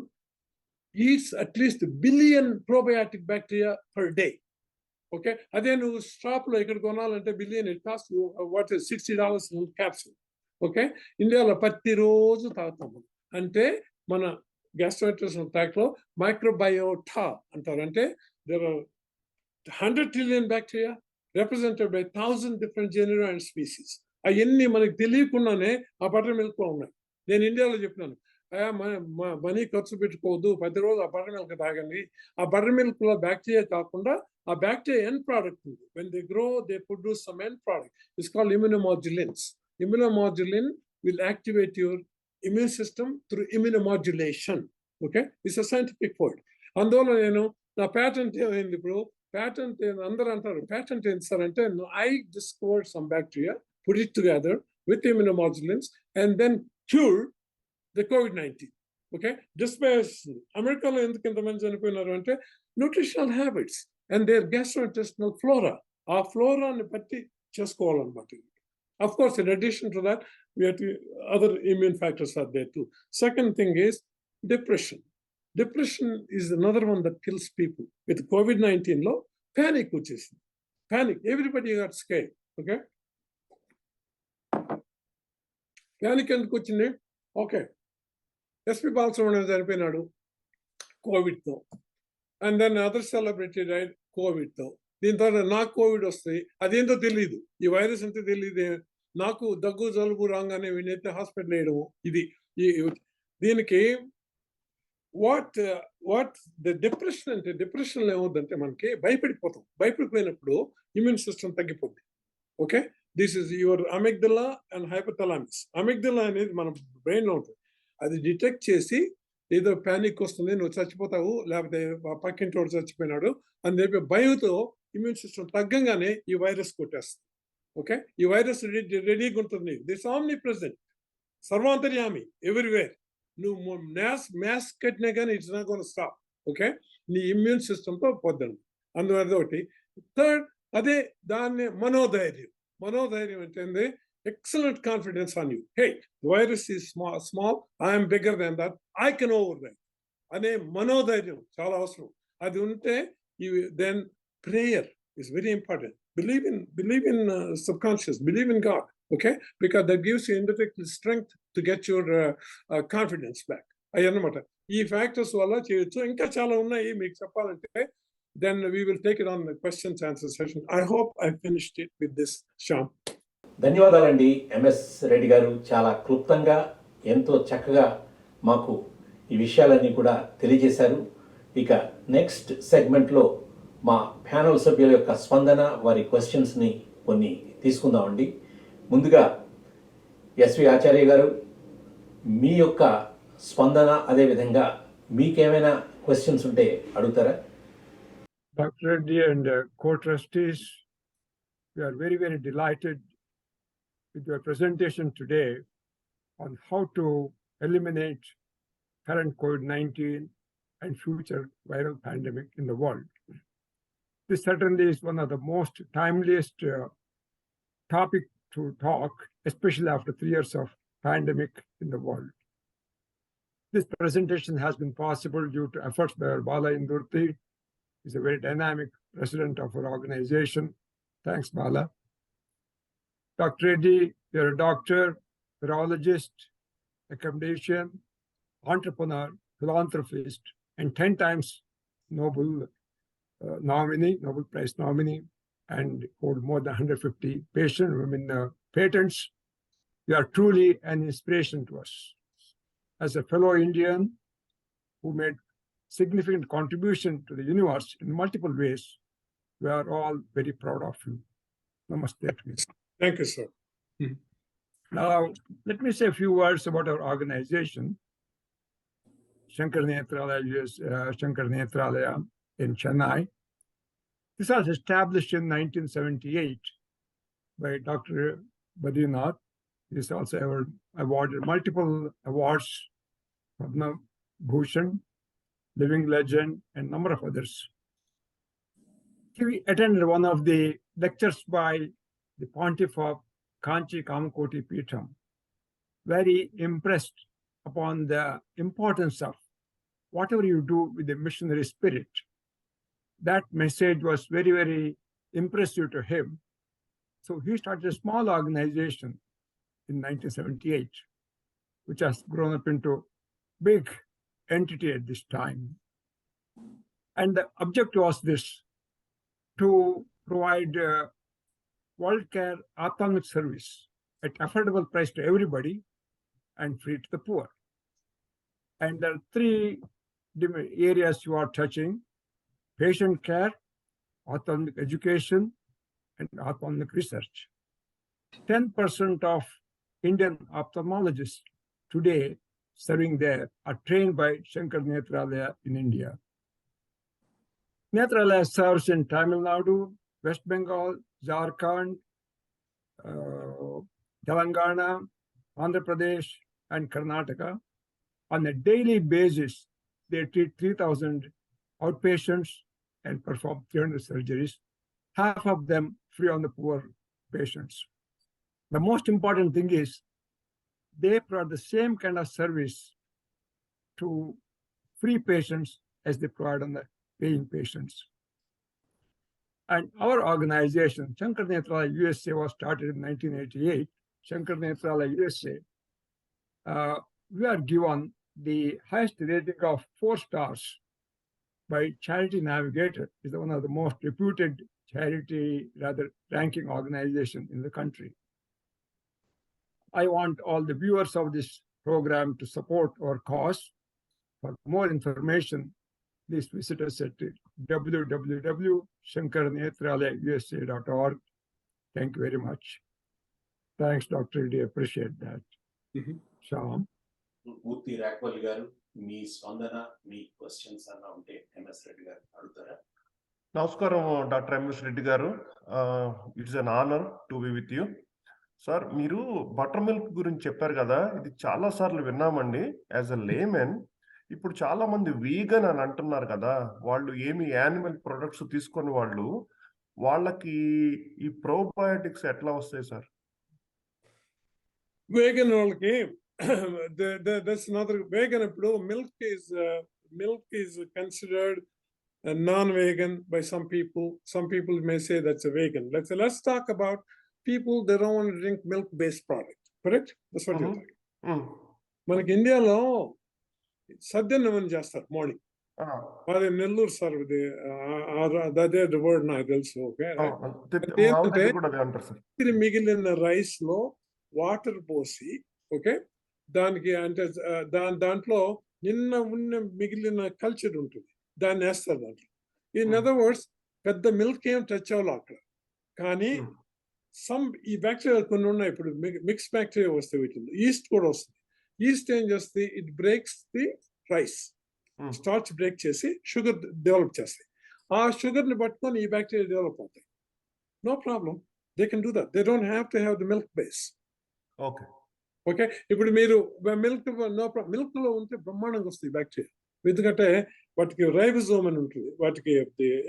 eats at least a billion probiotic bacteria per day. Okay, అదే నువ్వు స్టాప్ లో ఇక్కడ కొనాలంటే billion it cost what $60 capsule. Okay, ఇండియాలో ప్రతిరోజు తాగుతాము. అంటే మన గ్యాస్ట్రోఇంటెస్టినల్ ట్రాక్ట్ లో మైక్రోబయోటా అంటారు. అంటే there are 100 trillion bacteria represented by 1,000 different genera and species. అవన్నీ మనకి తెలియకుండానే ఆ బటర్ మిల్క్ లో ఉన్నాయి. నేను ఇండియాలో చెప్పినాను, మనీ ఖర్చు పెట్టుకోవద్దు, ప్రతిరోజు ఆ బటర్ మిల్క్ తాగండి. ఆ బటర్ మిల్క్ లో బ్యాక్టీరియా కాకుండా ఆ బ్యాక్టీరియా ఎండ్ ప్రోడక్ట్ ఉంది. When they grow they produce some end product. It's called immunomodulins. Immunomodulin will activate your immune system through immunomodulation. Okay, it's a scientific word. అందువల్ల నేను నా patent ఏమైంది ఇప్పుడు, patent అందరూ అంటారు ప్యాటెంట్ ఏంటి సార్ అంటే, I discovered some bacteria, put it together with immunomodulins and then cured the COVID-19. Okay, despite అమెరికాలో ఎందుకు ఇంతమంది చనిపోయినారు అంటే nutritional habits and their gastrointestinal flora. ఆ ఫ్లోరాని బట్టి చేసుకోవాలన్నమాట. Of course, in addition to that, we have to, other immune factors are there too. Second thing is depression. Depression is another one that kills people. With COVID-19 లో panic వచ్చేసింది. Panic, everybody got scared. Okay, panic ఎందుకు వచ్చింది? Okay, SP Balasubrahmanyam చనిపోయినాడు కోవిడ్తో, and then other celebrity died కోవిడ్తో. దీని తర్వాత నాకు కోవిడ్ వస్తాయి, అదేంటో తెలియదు, ఈ వైరస్ అంతా తెలియదు. నాకు దగ్గు జలుబు రాగానే వీళ్ళైతే హాస్పిటల్ వేయడము. ఇది దీనికి వాట్ ద డిప్రెషన్ అంటే, డిప్రెషన్లో ఏమవుద్దంటే మనకి భయపడిపోతాం. భయపడిపోయినప్పుడు ఇమ్యూన్ సిస్టమ్ తగ్గిపోద్ది. Okay, this is your అమిగ్డలా and hypothalamus. అమిగ్డలా అనేది మన బ్రెయిన్లో ఉంటుంది. అది డిటెక్ట్ చేసి ఏదో ప్యానిక్ వస్తుంది, నువ్వు చచ్చిపోతావు, లేకపోతే పక్కింటి వాడు చచ్చిపోయినాడు అని చెప్పి భయంతో ఇమ్యూన్ సిస్టమ్ తగ్గంగానే ఈ వైరస్ కొట్టేస్తుంది. ఓకే, ఈ వైరస్ రెడీగా ఉంటుంది. దిస్ ఆమ్ని ప్రెసెంట్, సర్వాంతర్యామి, ఎవ్రీవేర్. నువ్వు మ్యాస్ కట్టినా కానీ it's not gonna stop. Okay, నీ ఇమ్యూన్ సిస్టమ్తో పొద్దును. అందువల్ల ఒకటి. థర్డ్, అదే దాన్ని మనోధైర్యం. మనోధైర్యం అంటే excellent confidence on you. Hey, the virus is small, I am bigger than that, I can overcome. అనే మనోధైర్యం చాలా అవసరం. అది ఉంటే then prayer is very important. Believe in subconscious, believe in God. Okay, because that gives you intellectual strength to get your confidence back. అయ్యన్నమాట. ఈ factors వల్ల చేయొచ్చు. ఇంకా చాలా ఉన్నాయి మీకు చెప్పాలంటే. Then we will take it on the questions answer session. I hope I finished it with this, Shyam. ధన్యవాదాలండి MS Reddy గారు. చాలా క్లుప్తంగా ఎంతో చక్కగా మాకు ఈ విషయాలన్నీ కూడా తెలియజేశారు. ఇక నెక్స్ట్ సెగ్మెంట్లో మా ప్యానల్ సభ్యుల యొక్క స్పందన, వారి క్వశ్చన్స్ని కొన్ని తీసుకుందామండి. ముందుగా ఎస్వి ఆచార్య గారు, మీ యొక్క స్పందన, అదేవిధంగా మీకేమైనా క్వశ్చన్స్ ఉంటే అడుగుతారా? Dr. Reddy and co-trustees, we are very, very delighted with your presentation today on how to eliminate current COVID-19 and future viral pandemic in the world. This certainly is one of the most timeliest topic to talk, especially after 3 years of pandemic in the world. This presentation has been possible due to efforts by Bala Indurti. He's a very dynamic president of our organization. Thanks, Bala. Dr. Reddy, you're a doctor, virologist, academician, entrepreneur, philanthropist, and 10 times Nobel Prize nominee, and hold more than 150 patents. You are truly an inspiration to us. As a fellow Indian who made significant contribution to the universe in multiple ways, we are all very proud of you. Namaste. Thank you, sir. Now, let me say a few words about our organization, SANKARA NETHRALAY in Chennai. This was established in 1978 by Dr. Badrinath. He is also awarded multiple awards, Padma Bhushan, Living Legend, and a number of others. He attended one of the lectures by the Pontiff of Kanchi Kamakoti Peetham, very impressed upon the importance of whatever you do with the missionary spirit. That message was very, very impressive to him. So he started a small organization in 1978, which has grown up into big entity at this time. And the objective was this, to provide world care ophthalmic service at affordable price to everybody and free to the poor. And there are three areas you are touching: patient care, ophthalmic education, and ophthalmic research. 10% of Indian ophthalmologists today serving there are trained by SANKARA NETHRALAY in India. NETHRALAY serves in Tamil Nadu, West Bengal, Jharkhand, Telangana, Andhra Pradesh, and Karnataka. On a daily basis, they treat 3,000 outpatients and perform 300 surgeries, half of them free on the poor patients. The most important thing is they provide the same kind of service to free patients as they provide on the paying patients. And our organization, SANKARA NETHRALAY USA, was started in 1988. SANKARA NETHRALAY USA, we are given the highest rating of 4 stars by Charity Navigator. Is one of the most reputed charity, rather ranking organization in the country. I want all the viewers of this program to support our cause. For more information, please visit us at www.sankaranethralayyusa.org. Thank you very much. Thanks, Dr. Reddy. Appreciate that. Shalom. పూర్తి రాక్వల్ గారు, మీ స్పందన, మీ questions అన్న ఉంటే MS Reddy గారు అడుగుతారా? నమస్కారం doctor MS Reddy గారు. It's an honour to be with you sir. మీరు బటర్ మిల్క్ గురించి చెప్పారు కదా, ఇది చాలా సార్లు విన్నామండి యాజ్ అ లేమెన్. ఇప్పుడు చాలా మంది వీగన్ అని అంటున్నారు కదా, వాళ్ళు ఏమి యానిమల్ ప్రొడక్ట్స్ తీసుకొని వాళ్ళకి ఈ ప్రోబయోటిక్స్ ఎట్లా వస్తాయి సార్? వేగన్ వాళ్ళకి that's another vegan. Milk is considered a non-vegan by some people. Some people may say that's a vegan. Let's talk about people that don't want to drink milk-based product. Correct? That's what you're talking. మనకి ఇండియాలో సద్యన్నమని చేస్తారు morning. అది Nellore sir, అదే word నాకు తెలుసు. మిగిలిన rice లో water పోసి, ఓకే, దానికి అంటే దాంట్లో నిన్న ఉన్న మిగిలిన కల్చర్ ఉంటుంది, దాన్ని వేస్తారు దాంట్లో. ఇన్ అదర్ వర్డ్స్, పెద్ద మిల్క్ ఏం టచ్ అవ్వాలి అక్కడ. కానీ ఈ బ్యాక్టీరియా కొన్ని ఉన్నాయి. ఇప్పుడు మిక్స్ బ్యాక్టీరియా వస్తాయి వీటిలో, ఈస్ట్ కూడా వస్తుంది. ఈస్ట్ ఏం చేస్తుంది, it breaks the rice, starch break చేసి షుగర్ డెవలప్ చేస్తాయి. ఆ షుగర్ ని పట్టుకొని ఈ బ్యాక్టీరియా డెవలప్ అవుతాయి. No problem, they can do that. They don't have to have the milk base. Okay, ఇప్పుడు మీరు మిల్క్ లో ఉంటే బ్రహ్మాండంగా వస్తుంది బ్యాక్టీరియా. ఎందుకంటే వాటికి రైబోజోమ్ అని ఉంటుంది, వాటికి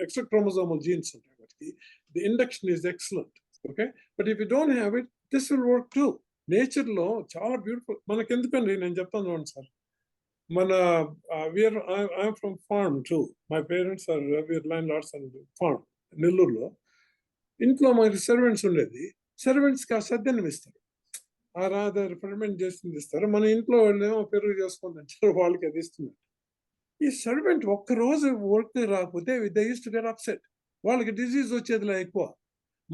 ఎక్స్ట్రా క్రోమోజోమల్ జీన్స్ ఉంటాయి, వాటికి the induction is excellent. Okay, but if you don't have it, this will work two. Nature లో చాలా బ్యూటిఫుల్. మనకి ఎందుకండి, నేను చెప్తాను చూడండి సార్. మన I'm from farm too. My parents are landlords and farm నెల్లూరులో. ఇంట్లో మనకి సర్వెంట్స్ ఉండేది. సర్వెంట్స్కి ఆ సద్యన్నం ఇస్తారు, ఆ రాదర్ ఫర్మెంట్ చేసింది ఇస్తారు. మన ఇంట్లో వాళ్ళేమో పెరుగు చేసుకొని తెచ్చారు, వాళ్ళకి అది ఇస్తున్నారు. ఈ సర్వెంట్ ఒక్కరోజు వర్క్ రాకపోతే they use to get upset. వాళ్ళకి డిజీజ్ వచ్చేదిలా ఎక్కువ.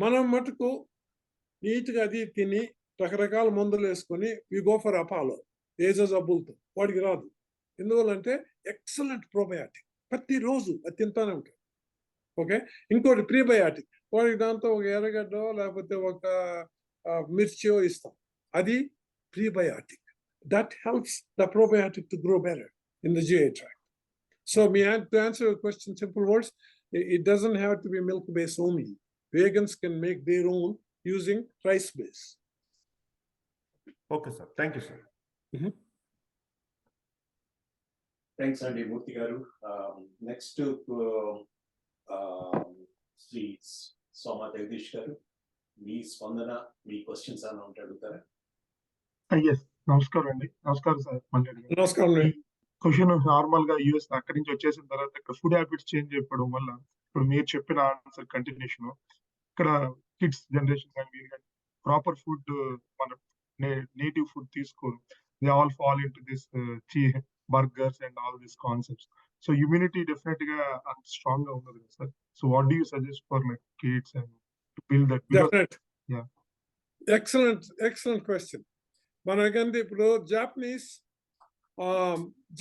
మనం మటుకు నీట్గా అది తిని రకరకాల మందులు వేసుకొని వి గో ఫర్ అపాలో ఏజో జబ్బులతో. వాడికి రాదు. ఎందువల్లంటే ఎక్సలెంట్ ప్రోబయాటిక్, ప్రతిరోజు అది తింటానే ఉంటాడు. ఓకే, ఇంకోటి ప్రీబయాటిక్, వాడికి దాంతో ఒక ఎర్రగడ్డ లేకపోతే ఒక మిర్చియో ఇస్తాం, అది prebiotic. That helps the probiotic to grow better in the GI tract. So to answer your question, simple words, it doesn't have to be milk based only. Vegans can make their own using rice base. Okay, sir. Thank you, sir. Thanks అండి మూర్తి గారు. Next Shri సోమ జగదీష్ గారు, మీ స్పందన, మీ questions అన్న ఉంటే అడుగుతారా? నమస్కారం అండి. నమస్కారం సార్. నమస్కారం. క్వశ్చన్ నార్మల్ గా యూఎస్ అక్కడి నుంచి వచ్చేసిన తర్వాత ఇక్కడ ఫుడ్ హ్యాబిట్స్ చేంజ్ అయిపోవడం వల్ల ఇప్పుడు మీరు చెప్పిన ఆన్సర్ కంటిన్యూషన్ ఇక్కడ కిడ్స్ జనరేషన్ కానీ వీళ్ళు కానీ ప్రాపర్ ఫుడ్ మన నేటివ్ ఫుడ్ తీసుకోరు. They all fall in to this burgers and all these concepts. So immunity definite గా అంత స్ట్రాంగ్ గా ఉండదు sir. So what do you suggest for like kids and to build that? Definite. Yeah. Excellent question. మనం again ఇప్పుడు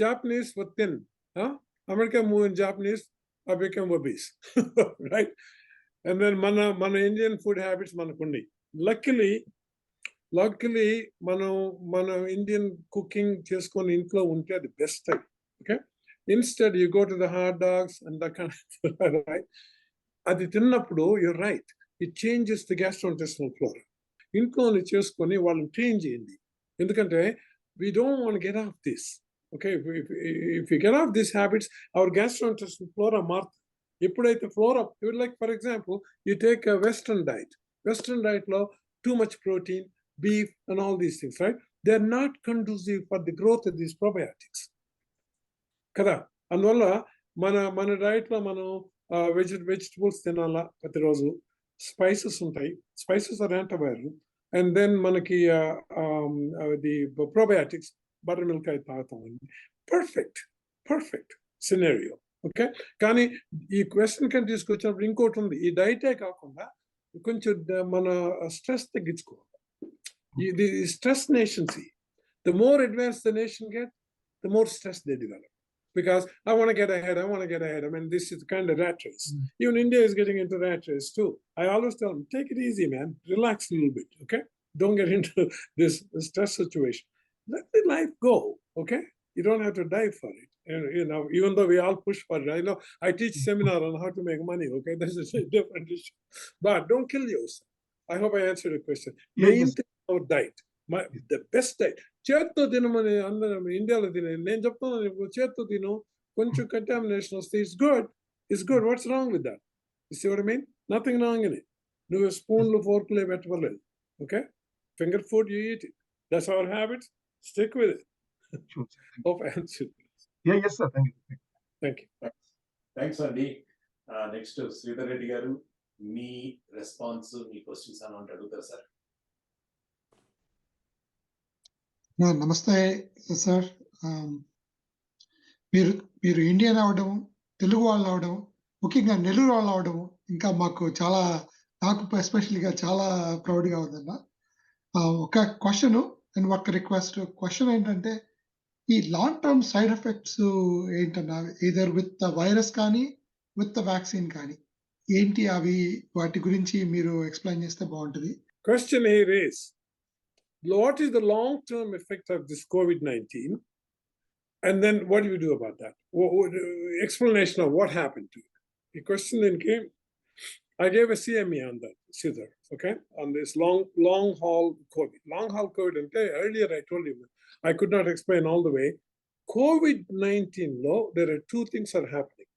Japanese were thin. American moving Japanese, I became obese. Right? And then మన Indian food habits మనకున్నాయి. Luckily మన Indian cooking చేసుకొని ఇంట్లో ఉంటే అది best అది. Okay? Instead you go to the hot dogs and that kind of right? అది తిన్నప్పుడు you're right. It changes the gastrointestinal flora. ఇంట్లోనే చేసుకొని వాళ్ళని ట్రైన్ చేయండి. ఎందుకంటే we don't want to get off this. Okay, if we get off these habits, our gastrointestinal flora మారుతుంది. ఎప్పుడైతే flora, like for example, you take a Western diet లో too much protein, beef and all these things, right? They're not conducive for the growth of these probiotics. కదా, అందువల్ల మన diet లో మనం vegetables తినాలా ప్రతిరోజు. స్పైసెస్ ఉంటాయి, spices are antibiotic. And then మనకి the probiotics, buttermilk అయి తాగుతామండి. Perfect scenario. ఓకే, కానీ ఈ క్వశ్చన్ కింద తీసుకొచ్చినప్పుడు ఇంకోటి ఉంది. ఈ డైటే కాకుండా కొంచెం మన స్ట్రెస్ తగ్గించుకోవాలి. ఇది stress nations. The more advanced the nation get, the more stress they develop. Because I want to get ahead. I mean, this is kind of rat race. Even India is getting into rat race too. I always tell them, take it easy, man. Relax a little bit, okay? Don't get into this stress situation. Let the life go, okay? You don't have to die for it. You know, even though we all push for it. I know I teach seminar on how to make money, okay? That's a different issue. But don't kill yourself. I hope I answered the question. Main thing about diet. The best diet. చేత్తో తినమని అందరం ఇండియాలో తినే. నేను చెప్తున్నాను, ఇప్పుడు చేత్తో తిను, కొంచెం కంటామినేషన్ వస్తే it's good. What's wrong with that? You see what I mean? Nothing wrong in it. నువ్వు స్పూన్లు ఫోర్క్లే పెట్టవలేదు. Okay, finger food you eat it. That's our habits. Stick with it. Hope I answered. Yes sir, thank you. Thanks అండి. Next Sridhar Reddy గారు, మీ response, మీ questions అని అడుగుతారు sir. నమస్తే సార్. మీరు ఇండియన్ అవడం, తెలుగు వాళ్ళు అవడం, ముఖ్యంగా నెల్లూరు వాళ్ళు అవడం ఇంకా మాకు చాలా, నాకు ఎస్పెషల్గా చాలా ప్రౌడ్గా ఉందన్న. ఒక క్వశ్చన్ అండ్ ఒక రిక్వెస్ట్. క్వశ్చన్ ఏంటంటే, ఈ లాంగ్ టర్మ్ సైడ్ ఎఫెక్ట్స్ ఏంటన్నా, ఈదర్ విత్ ద వైరస్ కానీ విత్ ద వ్యాక్సిన్ కానీ ఏంటి అవి, వాటి గురించి మీరు ఎక్స్ప్లెయిన్ చేస్తే బాగుంటుంది. Question here is, what is the long-term effect of this COVID-19? And then what do you do about that? Explanation of what happened to it. The question then came, I gave a CME on that, Siddhar, okay, on this long haul COVID. Long haul COVID, okay, earlier I told you, I could not explain all the way. COVID-19 law, there are two things are happening.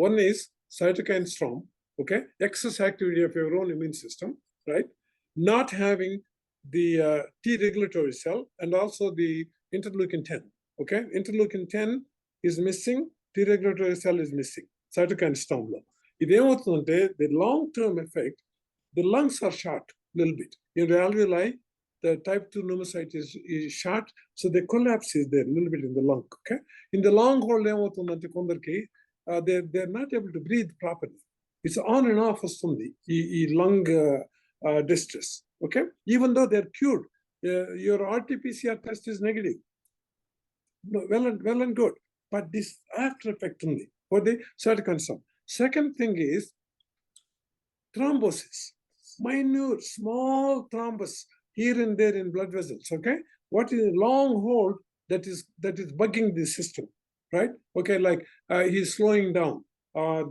One is cytokine storm, okay, excess activity of your own immune system, right? Not having the T regulatory cell and also the interleukin 10. Okay, interleukin 10 is missing, T regulatory cell is missing. Cytokine storm law. ఇదేమవుతుందంటే the long-term effect, the lungs are short a little bit. In the alveoli, the type 2 pneumocyte is short, so the collapse is there a little bit in the lung. Okay, in the long haul ఏమవుతుందంటే కొందరికి they're not able to breathe properly. It's on and off వస్తుంది ఈ lung distress. Okay, even though they're cured, your RT-PCR test is negative. Well and good, but this after effect only for the cytokine storm. Second thing is thrombosis, minute small thrombus here and there in blood vessels. Okay, what is a long hold that is bugging the system, right? Okay, like he's slowing down,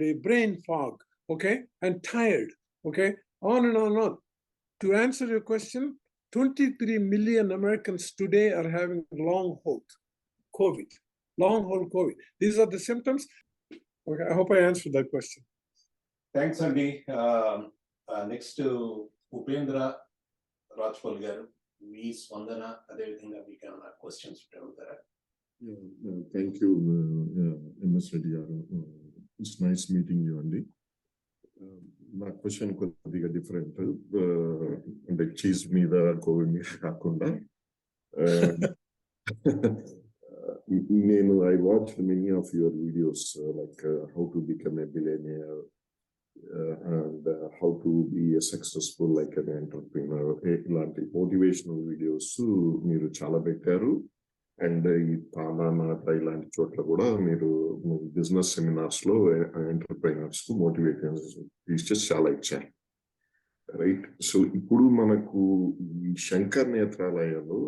the brain fog, okay, and tired, okay, on and on and on. To answer your question, 23 million Americans today are having long haul COVID. These are the symptoms. Okay, I hope I answered that question. Thanks అండి. Next Upendra రాజ్పల్ గారు, మీ స్పందన, అదేవిధంగా మీకు ఏమైనా questions అడుగుతారా? Thank you, MS Reddy garu. It's nice meeting you, Andy. My question కొద్దిగా different అంటే cheese మీద కోవిడ్ మీద కాకుండా నేను I watched many of your videos like how to become a billionaire and how to be a successful like an entrepreneur. ఇలాంటి motivational videos మీరు చాలా పెట్టారు. అండ్ ఈ తానానాట ఇలాంటి చోట్ల కూడా మీరు బిజినెస్ సెమినార్స్ లో ఎంటర్ప్రైనర్స్ కు టీచర్స్ చాలా ఇచ్చారు, రైట్? సో ఇప్పుడు మనకు ఈ శంకర్ నేత్రాలయలో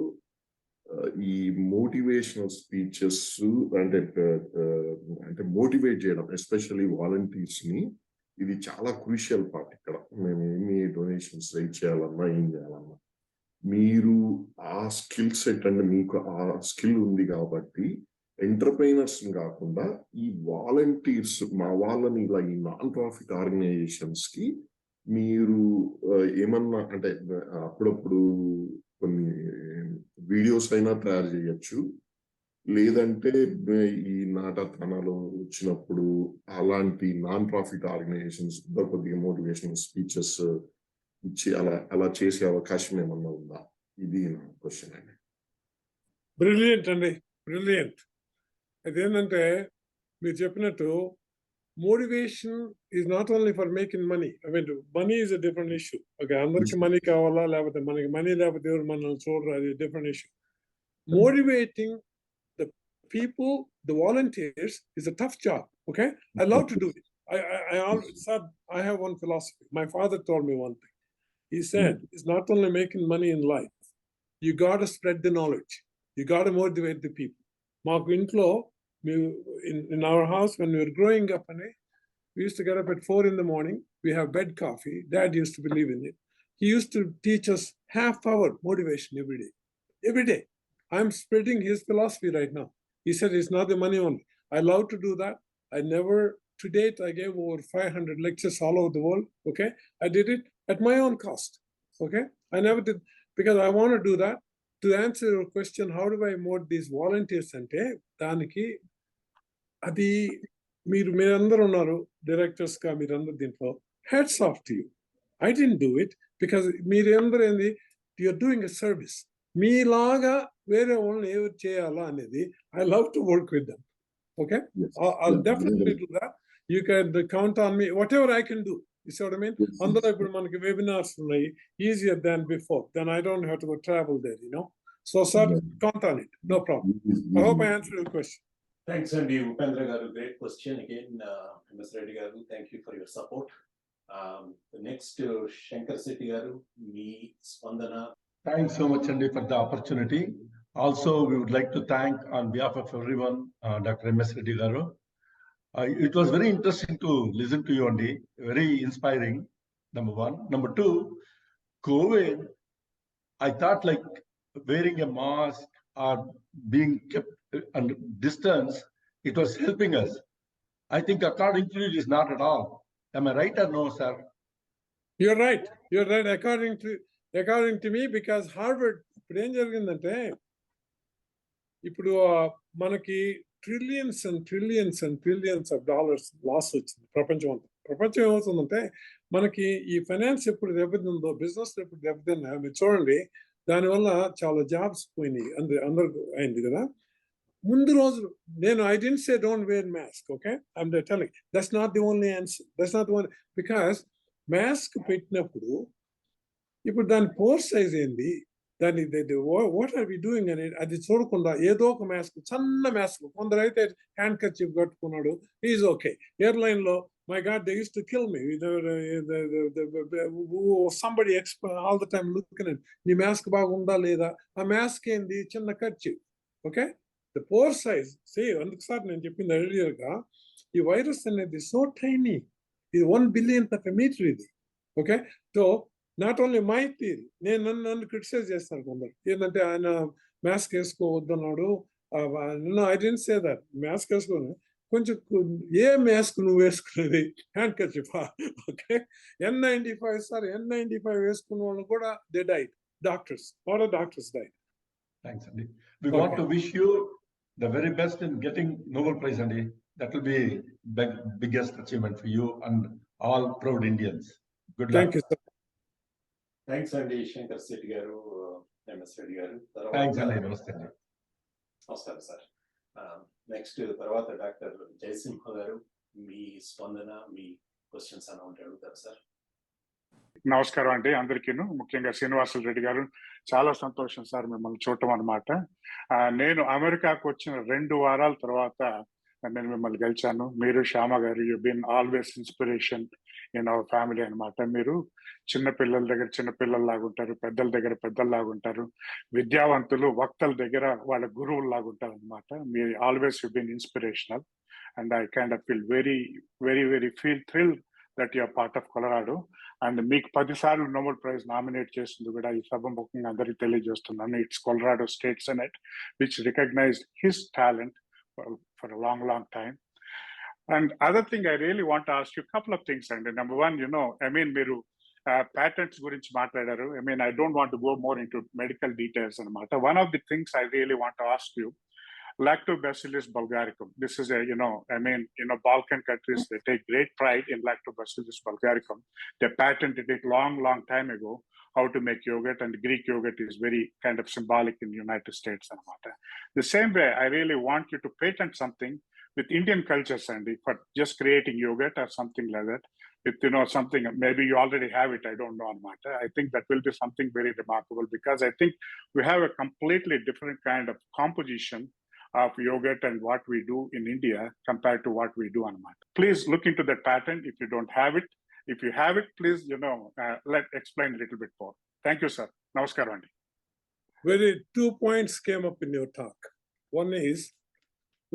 ఈ మోటివేషనల్ స్పీచెస్ అంటే మోటివేట్ చేయడం ఎస్పెషల్లీ వాలంటీర్స్ ని, ఇది చాలా క్రూషియల్ పార్ట్. ఇక్కడ మేము ఏమి డొనేషన్స్ రైట్ చేయాలన్నా ఏం చేయాలన్నా మీరు ఆ స్కిల్ సెట్ అంటే మీకు ఆ స్కిల్ ఉంది కాబట్టి ఎంటర్ప్రైనర్స్ కాకుండా ఈ వాలంటీర్స్ మా వాళ్ళని ఇలా ఈ నాన్ ప్రాఫిట్ ఆర్గనైజేషన్స్ కి మీరు ఏమన్నా అంటే అప్పుడప్పుడు కొన్ని వీడియోస్ అయినా తయారు చేయొచ్చు, లేదంటే ఈ నాటకాలు వచ్చినప్పుడు అలాంటి నాన్ ప్రాఫిట్ ఆర్గనైజేషన్స్ కొద్దిగా మోటివేషనల్ స్పీచెస్ ఇచ్చి అలా చేసే అవకాశం ఏమన్నా ఉందా? ఇది నా క్వశ్చన్ అండి. బ్రిలియంట్ అండి, బ్రిలియంట్. అదేంటంటే మీరు చెప్పినట్టు motivation is not only for making money. I mean money is a different issue. Okay, అందరికి మనీ కావాలా, లేకపోతే మనకి మనీ లేకపోతే ఎవరు మనల్ని చూడరు, అది different issue. Motivating the people, the volunteers is a tough job. Okay, I love to do it. I have one philosophy. My father told me one thing. He said, it's not only making money in life, you got to spread the knowledge. You got to motivate the people. Maaku intlo, in our house, when we were growing up, we used to get up at 4 in the morning. We have bed coffee. Dad used to believe in it. He used to teach us half-hour motivation every day. Every day. I'm spreading his philosophy right now. He said, it's not the money only. I love to do that. To date, I gave over 500 lectures all over the world. Okay, I did it at my own cost. Okay, I never did because I want to do that. To answer your question, how do I motivate these volunteers? Ante daniki adi meerandaru unnaru directors ka meerandaru dintlo hats off to you. I didn't do it because meerandaru endi you're doing a service. Me laga vere only ever cheyala anedi I love to work with them. Okay, I'll definitely do that. You can count on me, whatever I can do. You see what I mean? Andalo ippudu manaki webinars unnai, easier than before. Then I don't have to go travel there, you know. So sir, count on it, no problem. I hope I answered your question. Thanks, Andy. Upendra garu, great question again. MS Reddy garu, thank you for your support. The next Shankar Sethi garu, me Spandana. Thanks so much, Andy, for the opportunity. Also, we would like to thank on behalf of everyone, Dr. MS Reddy garu. It was very interesting to listen to you, Andy. Very inspiring, number one. Number two, COVID, I thought like wearing a mask or being kept under distance, it was helping us. I think according to you, it is not at all. Am I right or no, sir? You're right. You're right. According to me, because Harvard ఇప్పుడు ఏం జరిగిందంటే ఇప్పుడు మనకి trillions and trillions and trillions of dollars loss వచ్చింది ప్రపంచం అంతా. ప్రపంచం ఏమవుతుందంటే మనకి ఈ ఫైనాన్స్ ఎప్పుడు దెబ్బతిందో, బిజినెస్ ఎప్పుడు దెబ్బతిందో మీరు చూడండి, దానివల్ల చాలా జాబ్స్ పోయినాయి, అందరు అయింది కదా. ముందు రోజు నేను I dent say don't wear mask. Okay, I'm telling that's not the only answer. That's not the only, because mask పెట్టినప్పుడు ఇప్పుడు దాని పోర్ సైజ్ ఏంది, దాన్ని వాట్ ఆర్ వి డూయింగ్ అని అది చూడకుండా ఏదో ఒక మాస్క్, సన్న మాస్క్, కొందరు అయితే హ్యాండ్ కర్చీఫ్ కట్టుకున్నాడు, ఈజ్ ఓకే. ఎయిర్లైన్ లో my god they use to kill me, somebody all the time looking at నీ మాస్క్ బాగుందా లేదా, ఆ మాస్క్ ఏంది చిన్న kerchief. Okay, the pore size say. అందుకు సార్ నేను చెప్పింది ఎర్లియర్ గా, ఈ వైరస్ అనేది సో టైనీ, ఇది 1 billionth of a meter ఇది. Okay, so not only my theory, నేను నన్ను క్రిటిసైజ్ చేస్తాను కొందరు, ఏంటంటే ఆయన మాస్క్ వేసుకోవద్దన్నాడు. I dent say that. Mask వేసుకోను, కొంచెం ఏ మాస్క్ నువ్వు వేసుకునేది, hand kerchief. Okay, N95 sir, N95 వేసుకున్న వాళ్ళు కూడా they died. Doctors, lot of doctors died. Thanks, Andy. We want to wish you the very best in getting Nobel Prize, Andy. That will be biggest achievement for you and all proud Indians. Good luck. Thank you, sir. Thanks అండి శంకర్ శెట్టి గారు, MS Reddy గారు. Thanks, Andy. Namaste, Andy. నమస్కారం sir. Next తర్వాత doctor Jayasimha గారు, మీ స్పందన, మీ questions అని ఉంటే అడుగుతారు సార్. నమస్కారం అండి అందరికీను, ముఖ్యంగా శ్రీనివాసులు రెడ్డి గారు. చాలా సంతోషం సార్ మిమ్మల్ని చూడటం అనమాట. నేను అమెరికాకు వచ్చిన 2 వారాల తర్వాత నేను మిమ్మల్ని గెలిచాను. మీరు శ్యామ గారు, you been always inspiration in our family అనమాట. మీరు చిన్న పిల్లల దగ్గర చిన్న పిల్లల్లాగా ఉంటారు, పెద్దల దగ్గర పెద్దల్లాగా ఉంటారు, విద్యావంతులు వక్తల దగ్గర వాళ్ళ గురువులు లాగా ఉంటారు అనమాట. మీరు always you been inspirational and I kind of feel very feel thrill that you're part of Colorado. And మీకు 10 సార్లు నోబెల్ ప్రైజ్ నామినేట్ చేసింది కూడా ఈ సభముఖంగా అందరికీ తెలియజేస్తున్నాను. It's Colorado state senate which recognized his talent for a long time. And other thing I really want to ask you a couple of things. And number one, మీరు patents గురించి మాట్లాడారు. I don't want to go more into medical details అనమాట. One of the things I really want to ask you, Lactobacillus bulgaricum. This is Balkan countries, they take great pride in Lactobacillus bulgaricum. They patented it long time ago, how to make yogurt, and Greek yogurt is very kind of symbolic in the United States. The same way, I really want you to patent something with Indian culture, Sandy, for just creating yogurt or something like that. If something, maybe you already have it, I don't know. I think that will be something very remarkable, because I think we have a completely different kind of composition of yogurt and what we do in India compared to what we do on Mata. Please look into that patent if you don't have it. If you have it, please, explain a little bit more. Thank you, sir. Namaskar, Andy. 2 points came up in your talk. One is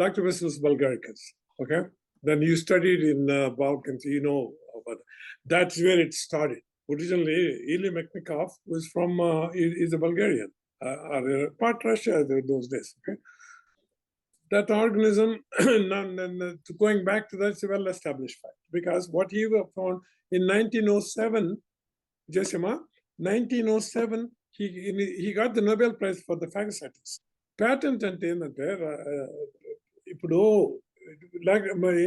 Lactobacillus bulgaricus. Okay, then you studied in Balkans. About that's where it started. Originally, Ili Mechnikov was from is a Bulgarian, part Russia those days. Okay. That organism, going back to that, it's a well-established fact, because what he found in 1907, Jessima, 1907, he got the Nobel Prize for the phagocytics. Patent ante endante ippudu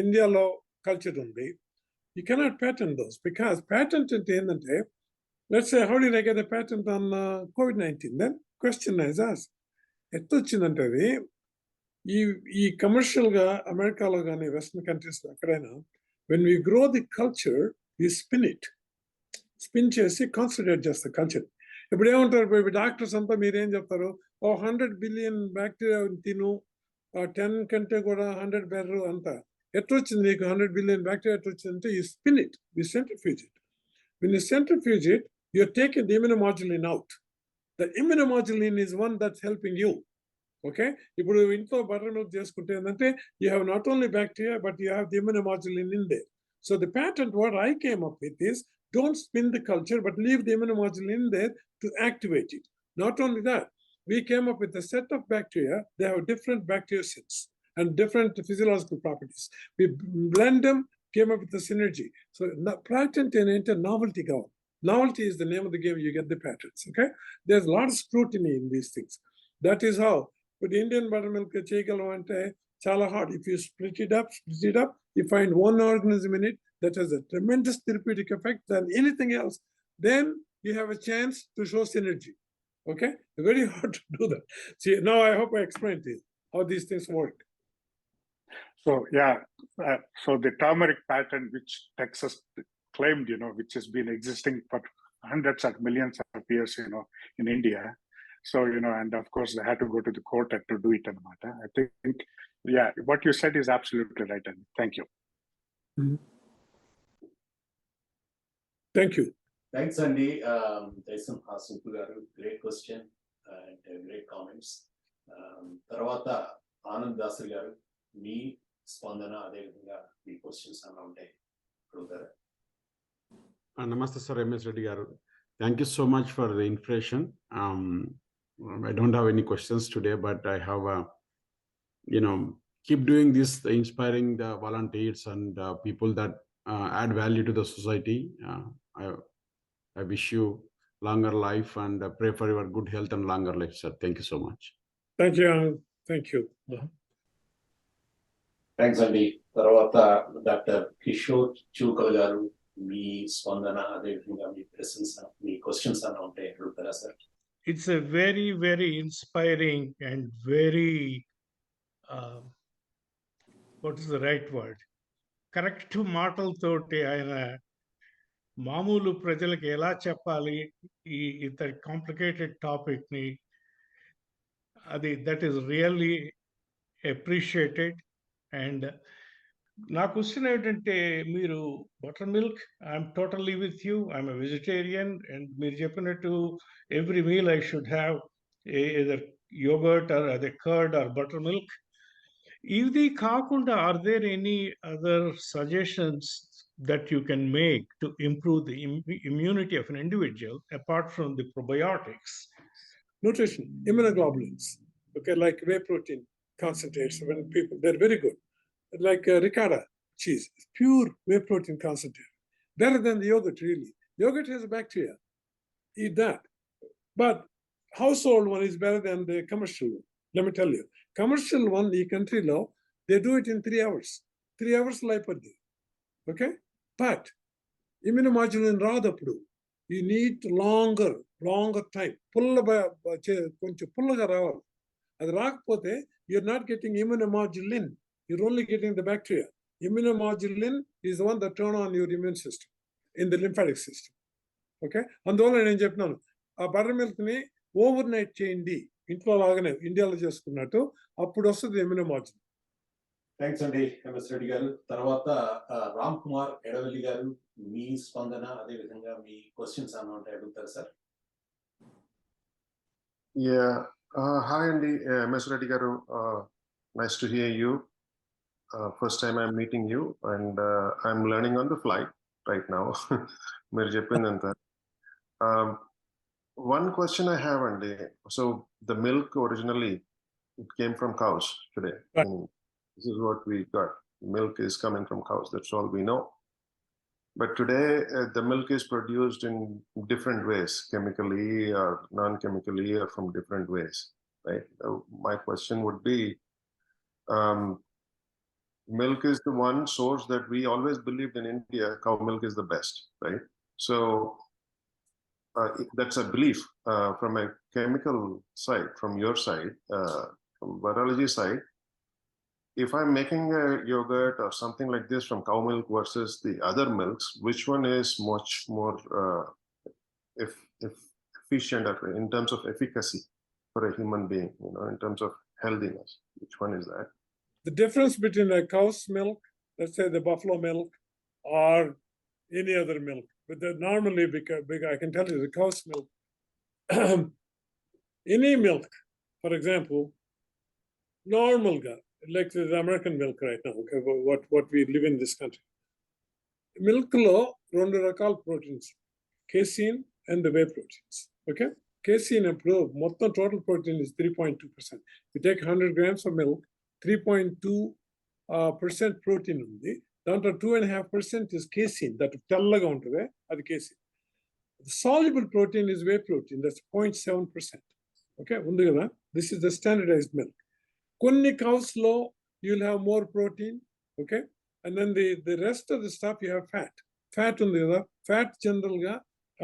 India lo culture undi, you cannot patent those, because patent ante endante, let's say, how did I get a patent on COVID-19? Then question is asked, ettochindante adi ఈ commercial గా అమెరికాలో కానీ western countries లో ఎక్కడైనా, when we grow the culture we spin చేసి concentrate చేస్తారు culture. ఇప్పుడు ఏమంటారు డాక్టర్స్ అంతా, మీరేం చెప్తారు, 100 బిలియన్ బ్యాక్టీరియా తిను, 10 కంటే కూడా 100 బెర్రు అంతా. ఎట్లొచ్చింది నీకు 100 బిలియన్ బ్యాక్టీరియా ఎట్లొచ్చిందంటే you spin it, you centrifuge it. When you centrifuge it, you're taking the immunomodulin out. The immunomodulin is one that's helping you. Okay, ఇప్పుడు ఇంట్లో బటర్ మిల్క్ చేసుకుంటే ఏంటంటే you have not only bacteria but you have the immunomodulin in there. So the patent what I came up with is, don't spin the culture but leave the immunomodulin in there to activate it. Not only that, we came up with a set of bacteria. They have different bacteriocins and different physiological properties. We blend them, came up with the synergy. So patent and novelty go. Novelty is the name of the game. You get the patents. Okay, there's a lot of scrutiny in these things. That is how. But Indian buttermilk చేయగలం అంటే చాలా hard. If you split it up, you find one organism in it that has a tremendous therapeutic effect than anything else, then you have a chance to show synergy. Okay, very hard to do that. See, now I hope I explained to you how these things work. So yeah, so the turmeric patent which Texas claimed, which has been existing for hundreds of millions of years, in India. So, and of course they had to go to the court to do it. I think, yeah, what you said is absolutely right. And thank you. Thank you. Thanks, Andy. Jaisimha Sunku garu, great question and great comments. Tarvata Anand Dasri garu, మీ స్పందన అదేవిధంగా మీ questions అలా ఉంటాయి అడుగుతారా? Namaste, sir. MS Reddy garu. Thank you so much for the information. I don't have any questions today, but I have, keep doing this, inspiring the volunteers and people that add value to the society. I wish you longer life and pray for your good health and longer life, sir. Thank you so much. Thank you. Thank you. Thanks అండి. తర్వాత doctor Kishore చూకల్ గారు, మీ స్పందన అదేవిధంగా మీ ప్రశ్నస్, మీ questions అన్న ఉంటే అడుగుతారా sir? It's a very, very inspiring and very, what is the right word? Correct మాటలతోటి ఆయన మామూలు ప్రజలకు ఎలా చెప్పాలి ఇంత కాంప్లికేటెడ్ టాపిక్ని, అది that is really appreciated. And నా క్వశ్చన్ ఏంటంటే, మీరు butter milk, I'm totally with you, I'm a vegetarian, and మీరు చెప్పినట్టు every meal I should have either yogurt or అదే కర్డ్ ఆర్ బటర్ మిల్క్. ఇది కాకుండా are there any other suggestions that you can make to improve the immunity of an individual apart from the probiotics? Nutrition, immunoglobulins, okay, like whey protein concentrates, when people, they're very good. Like ricotta cheese, pure whey protein concentrate, better than the yogurt. Really, yogurt has a bacteria, eat that. But household one is better than the commercial one. Let me tell you, commercial one, the country law, they do it in 3 hours. 3 hours life per day. Okay, but immunomodulin రాదప్పుడు, you need longer time. కొంచెం పుల్లగా రావాలి. అది రాకపోతే you're not getting immunomodulin, you're only getting the bacteria. Immunomodulin is the one that turn on your immune system in the lymphatic system. Okay, అందువల్ల నేను చెప్పినాను, ఆ butter milk ని ఓవర్ నైట్ చేయండి, ఇంట్లో లాగానే ఇండియాలో చేసుకున్నట్టు, అప్పుడు వస్తుంది ఇమ్యూనోమాడ్యులిన్. థ్యాంక్స్ అండి ఎంఎస్ రెడ్డి గారు. తర్వాత రామ్ కుమార్ ఎడవల్లి గారు, మీ స్పందన అదేవిధంగా మీ క్వశ్చన్స్ అన్న ఉంటే అడుగుతారు సార్? హాయ్ అండి ఎంఎస్ రెడ్డి గారు, nice to hear you. First time I'm meeting you and I'm learning on the flight right now. మీరు చెప్పిందంతా. వన్ క్వశ్చన్ ఐ హ్యావ్ అండి. So the milk originally it came from cows today. This is what we got. Milk is coming from cows. That's all we know. But today, the milk is produced in different ways, chemically or non-chemically, or from different ways, right? My question would be, milk is the one source that we always believed in India, cow milk is the best, right? So that's a belief from a chemical side, from your side, from virology side. If I'm making a yogurt or something like this from cow milk versus the other milks, which one is much more efficient in terms of efficacy for a human being, in terms of healthiness? Which one is that? The difference between a cow's milk, let's say the buffalo milk, or any other milk, but normally, because I can tell you the cow's milk, any milk, for example, normal guy, like the American milk right now, okay, what we live in this country. Milk lo 2 రకాల proteins, casein and the whey proteins. Okay, casein apro mottham total protein is 3.2%. You take 100 grams of milk, 3.2% protein undi. Danto 2.5% is casein, that tellaga untade, adi casein. The soluble protein is whey protein, that's 0.7%. Okay, undi kada. This is the standardized milk. Konni cows lo you'll have more protein, okay, and then the rest of the stuff you have fat. Fat undi kada. Fat general ga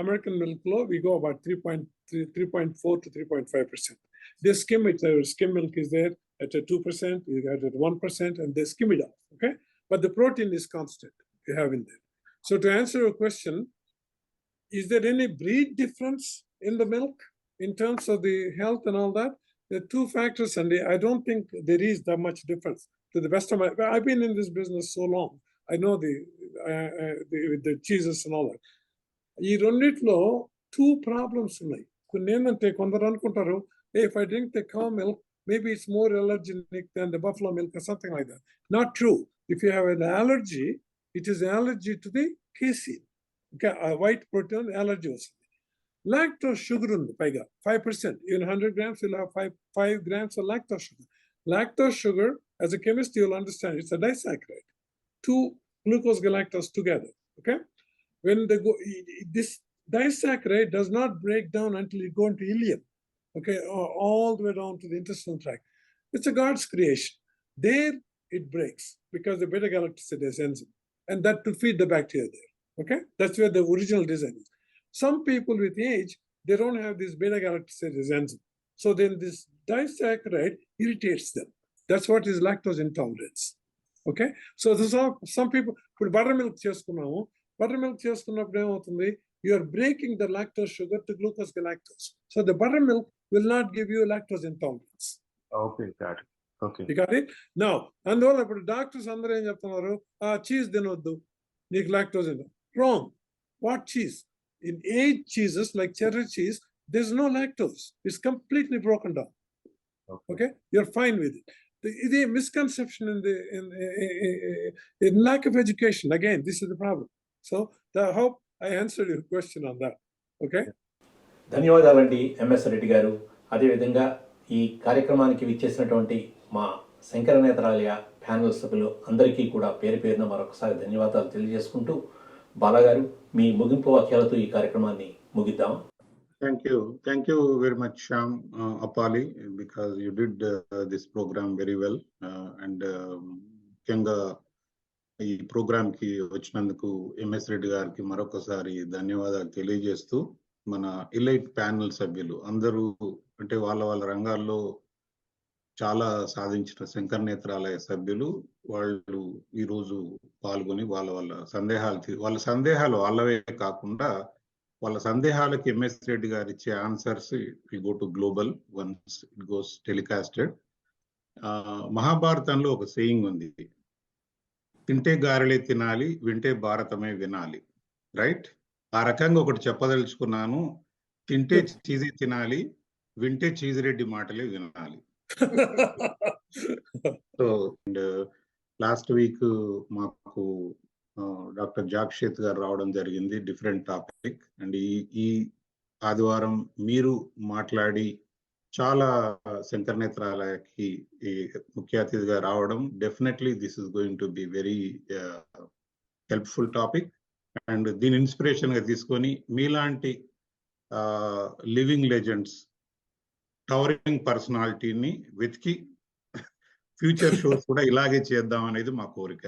American milk lo we go about 3.4 to 3.5%. They skim it. Skim milk is there at a 2%, you got at 1%, and they skim it off, okay? But the protein is constant you have in there. So to answer your question, is there any breed difference in the milk in terms of the health and all that? There are 2 factors, and I don't think there is that much difference. To the best of my, I've been in this business so long. I know the cheeses and all that. ఈ రెండిట్లో 2 problems ఉన్నాయి. కొన్ని ఏంటంటే కొందరు అనుకుంటారు, if I drink the cow milk, maybe it's more allergenic than the buffalo milk or something like that. Not true. If you have an allergy, it is an allergy to the casein. Okay, white protein allergy also. Lactose sugar ఉంది పైగా 5%. In 100 grams, you'll have 5 grams of lactose sugar. Lactose sugar, as a chemist, you'll understand, it's a disaccharide. 2 glucose galactose together. Okay, when this disaccharide does not break down until you go into ileum. Okay, all the way down to the intestinal tract. It's a God's creation. There, it breaks because the beta galactosidase enzyme, and that to feed the bacteria there. Okay, that's where the original design is. Some people with age, they don't have this beta galactosidase enzyme, so then this disaccharide irritates them. That's what is lactose intolerance. Okay, so this is some people put buttermilk cheskunnamo. Buttermilk cheskunnappudu emoutundi, you are breaking the lactose sugar to glucose galactose. So the buttermilk will not give you lactose intolerance. Okay, got it. Okay. You got it? Now, అందువల్ల ఇప్పుడు doctors అందరూ ఏం చెప్తున్నారు, ఆ cheese తినొద్దు, నీకు lactose ఉంది. Wrong. What cheese? In aged cheeses like cheddar cheese, there's no lactose. It's completely broken down. Okay? You're fine with it. The misconception in lack of education. Again, this is the problem. So I hope I answered your question on that. Okay? ధన్యవాదాలండి MS Reddy గారు. అదేవిధంగా ఈ కార్యక్రమానికి విచ్చేసినటువంటి మా Shankara Nethralaya panel సభ్యులు అందరికీ కూడా పేరు పేరున మరొకసారి ధన్యవాదాలు తెలియజేసుకుంటూ, బాలాగారు మీ ముగింపు వాక్యాలతో ఈ కార్యక్రమాన్ని ముగిద్దాం. Thank you very much, Shyam Apali, because you did this program very well. And ముఖ్యంగా ఈ ప్రోగ్రామ్ కి వచ్చినందుకు ఎంఎస్ రెడ్డి గారికి మరొకసారి ధన్యవాదాలు తెలియజేస్తూ, మన ఎలైట్ ప్యానల్ సభ్యులు అందరూ అంటే వాళ్ళ రంగాల్లో చాలా సాధించిన శంకర నేత్రాలయ సభ్యులు వాళ్ళు ఈరోజు పాల్గొని వాళ్ళ సందేహాలు వాళ్ళవే కాకుండా వాళ్ళ సందేహాలకి ఎంఎస్ రెడ్డి గారు ఇచ్చే answers will go to global once it goes telecasted. మహాభారతంలో ఒక సేయింగ్ ఉంది, తింటే గారెలే తినాలి, వింటే భారతమే వినాలి. రైట్? ఆ రకంగా ఒకటి చెప్పదలుచుకున్నాను, తింటే చీజే తినాలి, వింటే చీజిరెడ్డి మాటలే వినాలి. సో లాస్ట్ వీక్ మాకు డాక్టర్ జాక్షేత్ గారు రావడం జరిగింది, డిఫరెంట్ టాపిక్. అండ్ ఈ ఆదివారం మీరు మాట్లాడి చాలా శంకర నేత్రాలయకి ముఖ్య అతిథిగా రావడం, definitely this is going to be very helpful topic. And దీని ఇన్స్పిరేషన్ గా తీసుకొని మీలాంటి లివింగ్ లెజెండ్స్, టవరింగ్ పర్సనాలిటీని వెతికి ఫ్యూచర్ షోస్ కూడా ఇలాగే చేద్దాం అనేది మా కోరిక.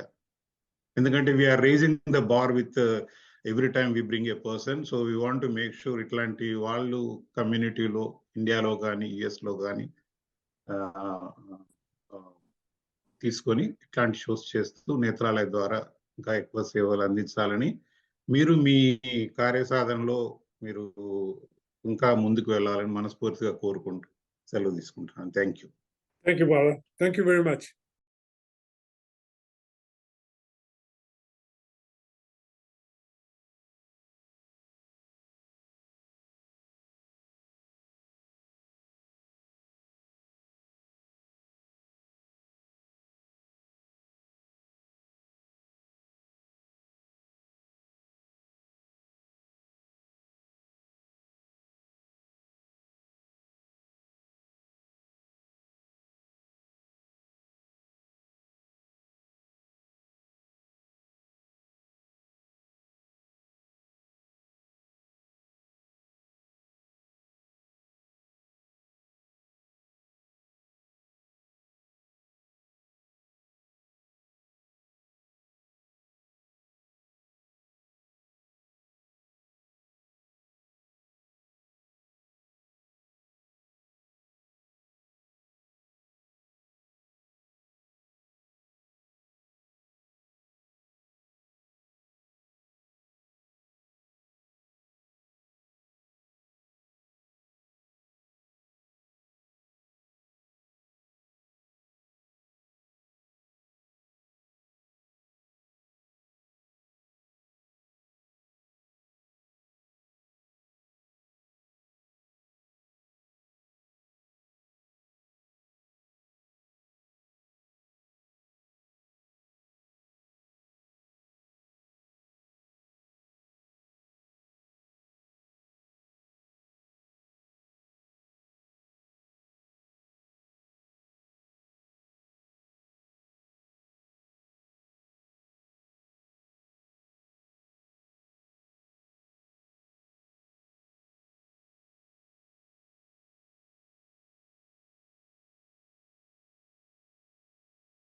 ఎందుకంటే we're raising the bar with every time we bring a person. So we want to make sure ఇట్లాంటి వాళ్ళు కమ్యూనిటీలో, ఇండియాలో కానీ యుఎస్లో కానీ తీసుకొని ఇట్లాంటి షోస్ చేస్తూ నేత్రాలయ ద్వారా ఇంకా ఎక్కువ సేవలు అందించాలని, మీరు మీ కార్యసాధనలో మీరు ఇంకా ముందుకు వెళ్ళాలని మనస్ఫూర్తిగా కోరుకుంటూ సెలవు తీసుకుంటున్నాను. Thank you. Thank you, Bala. Thank you very much.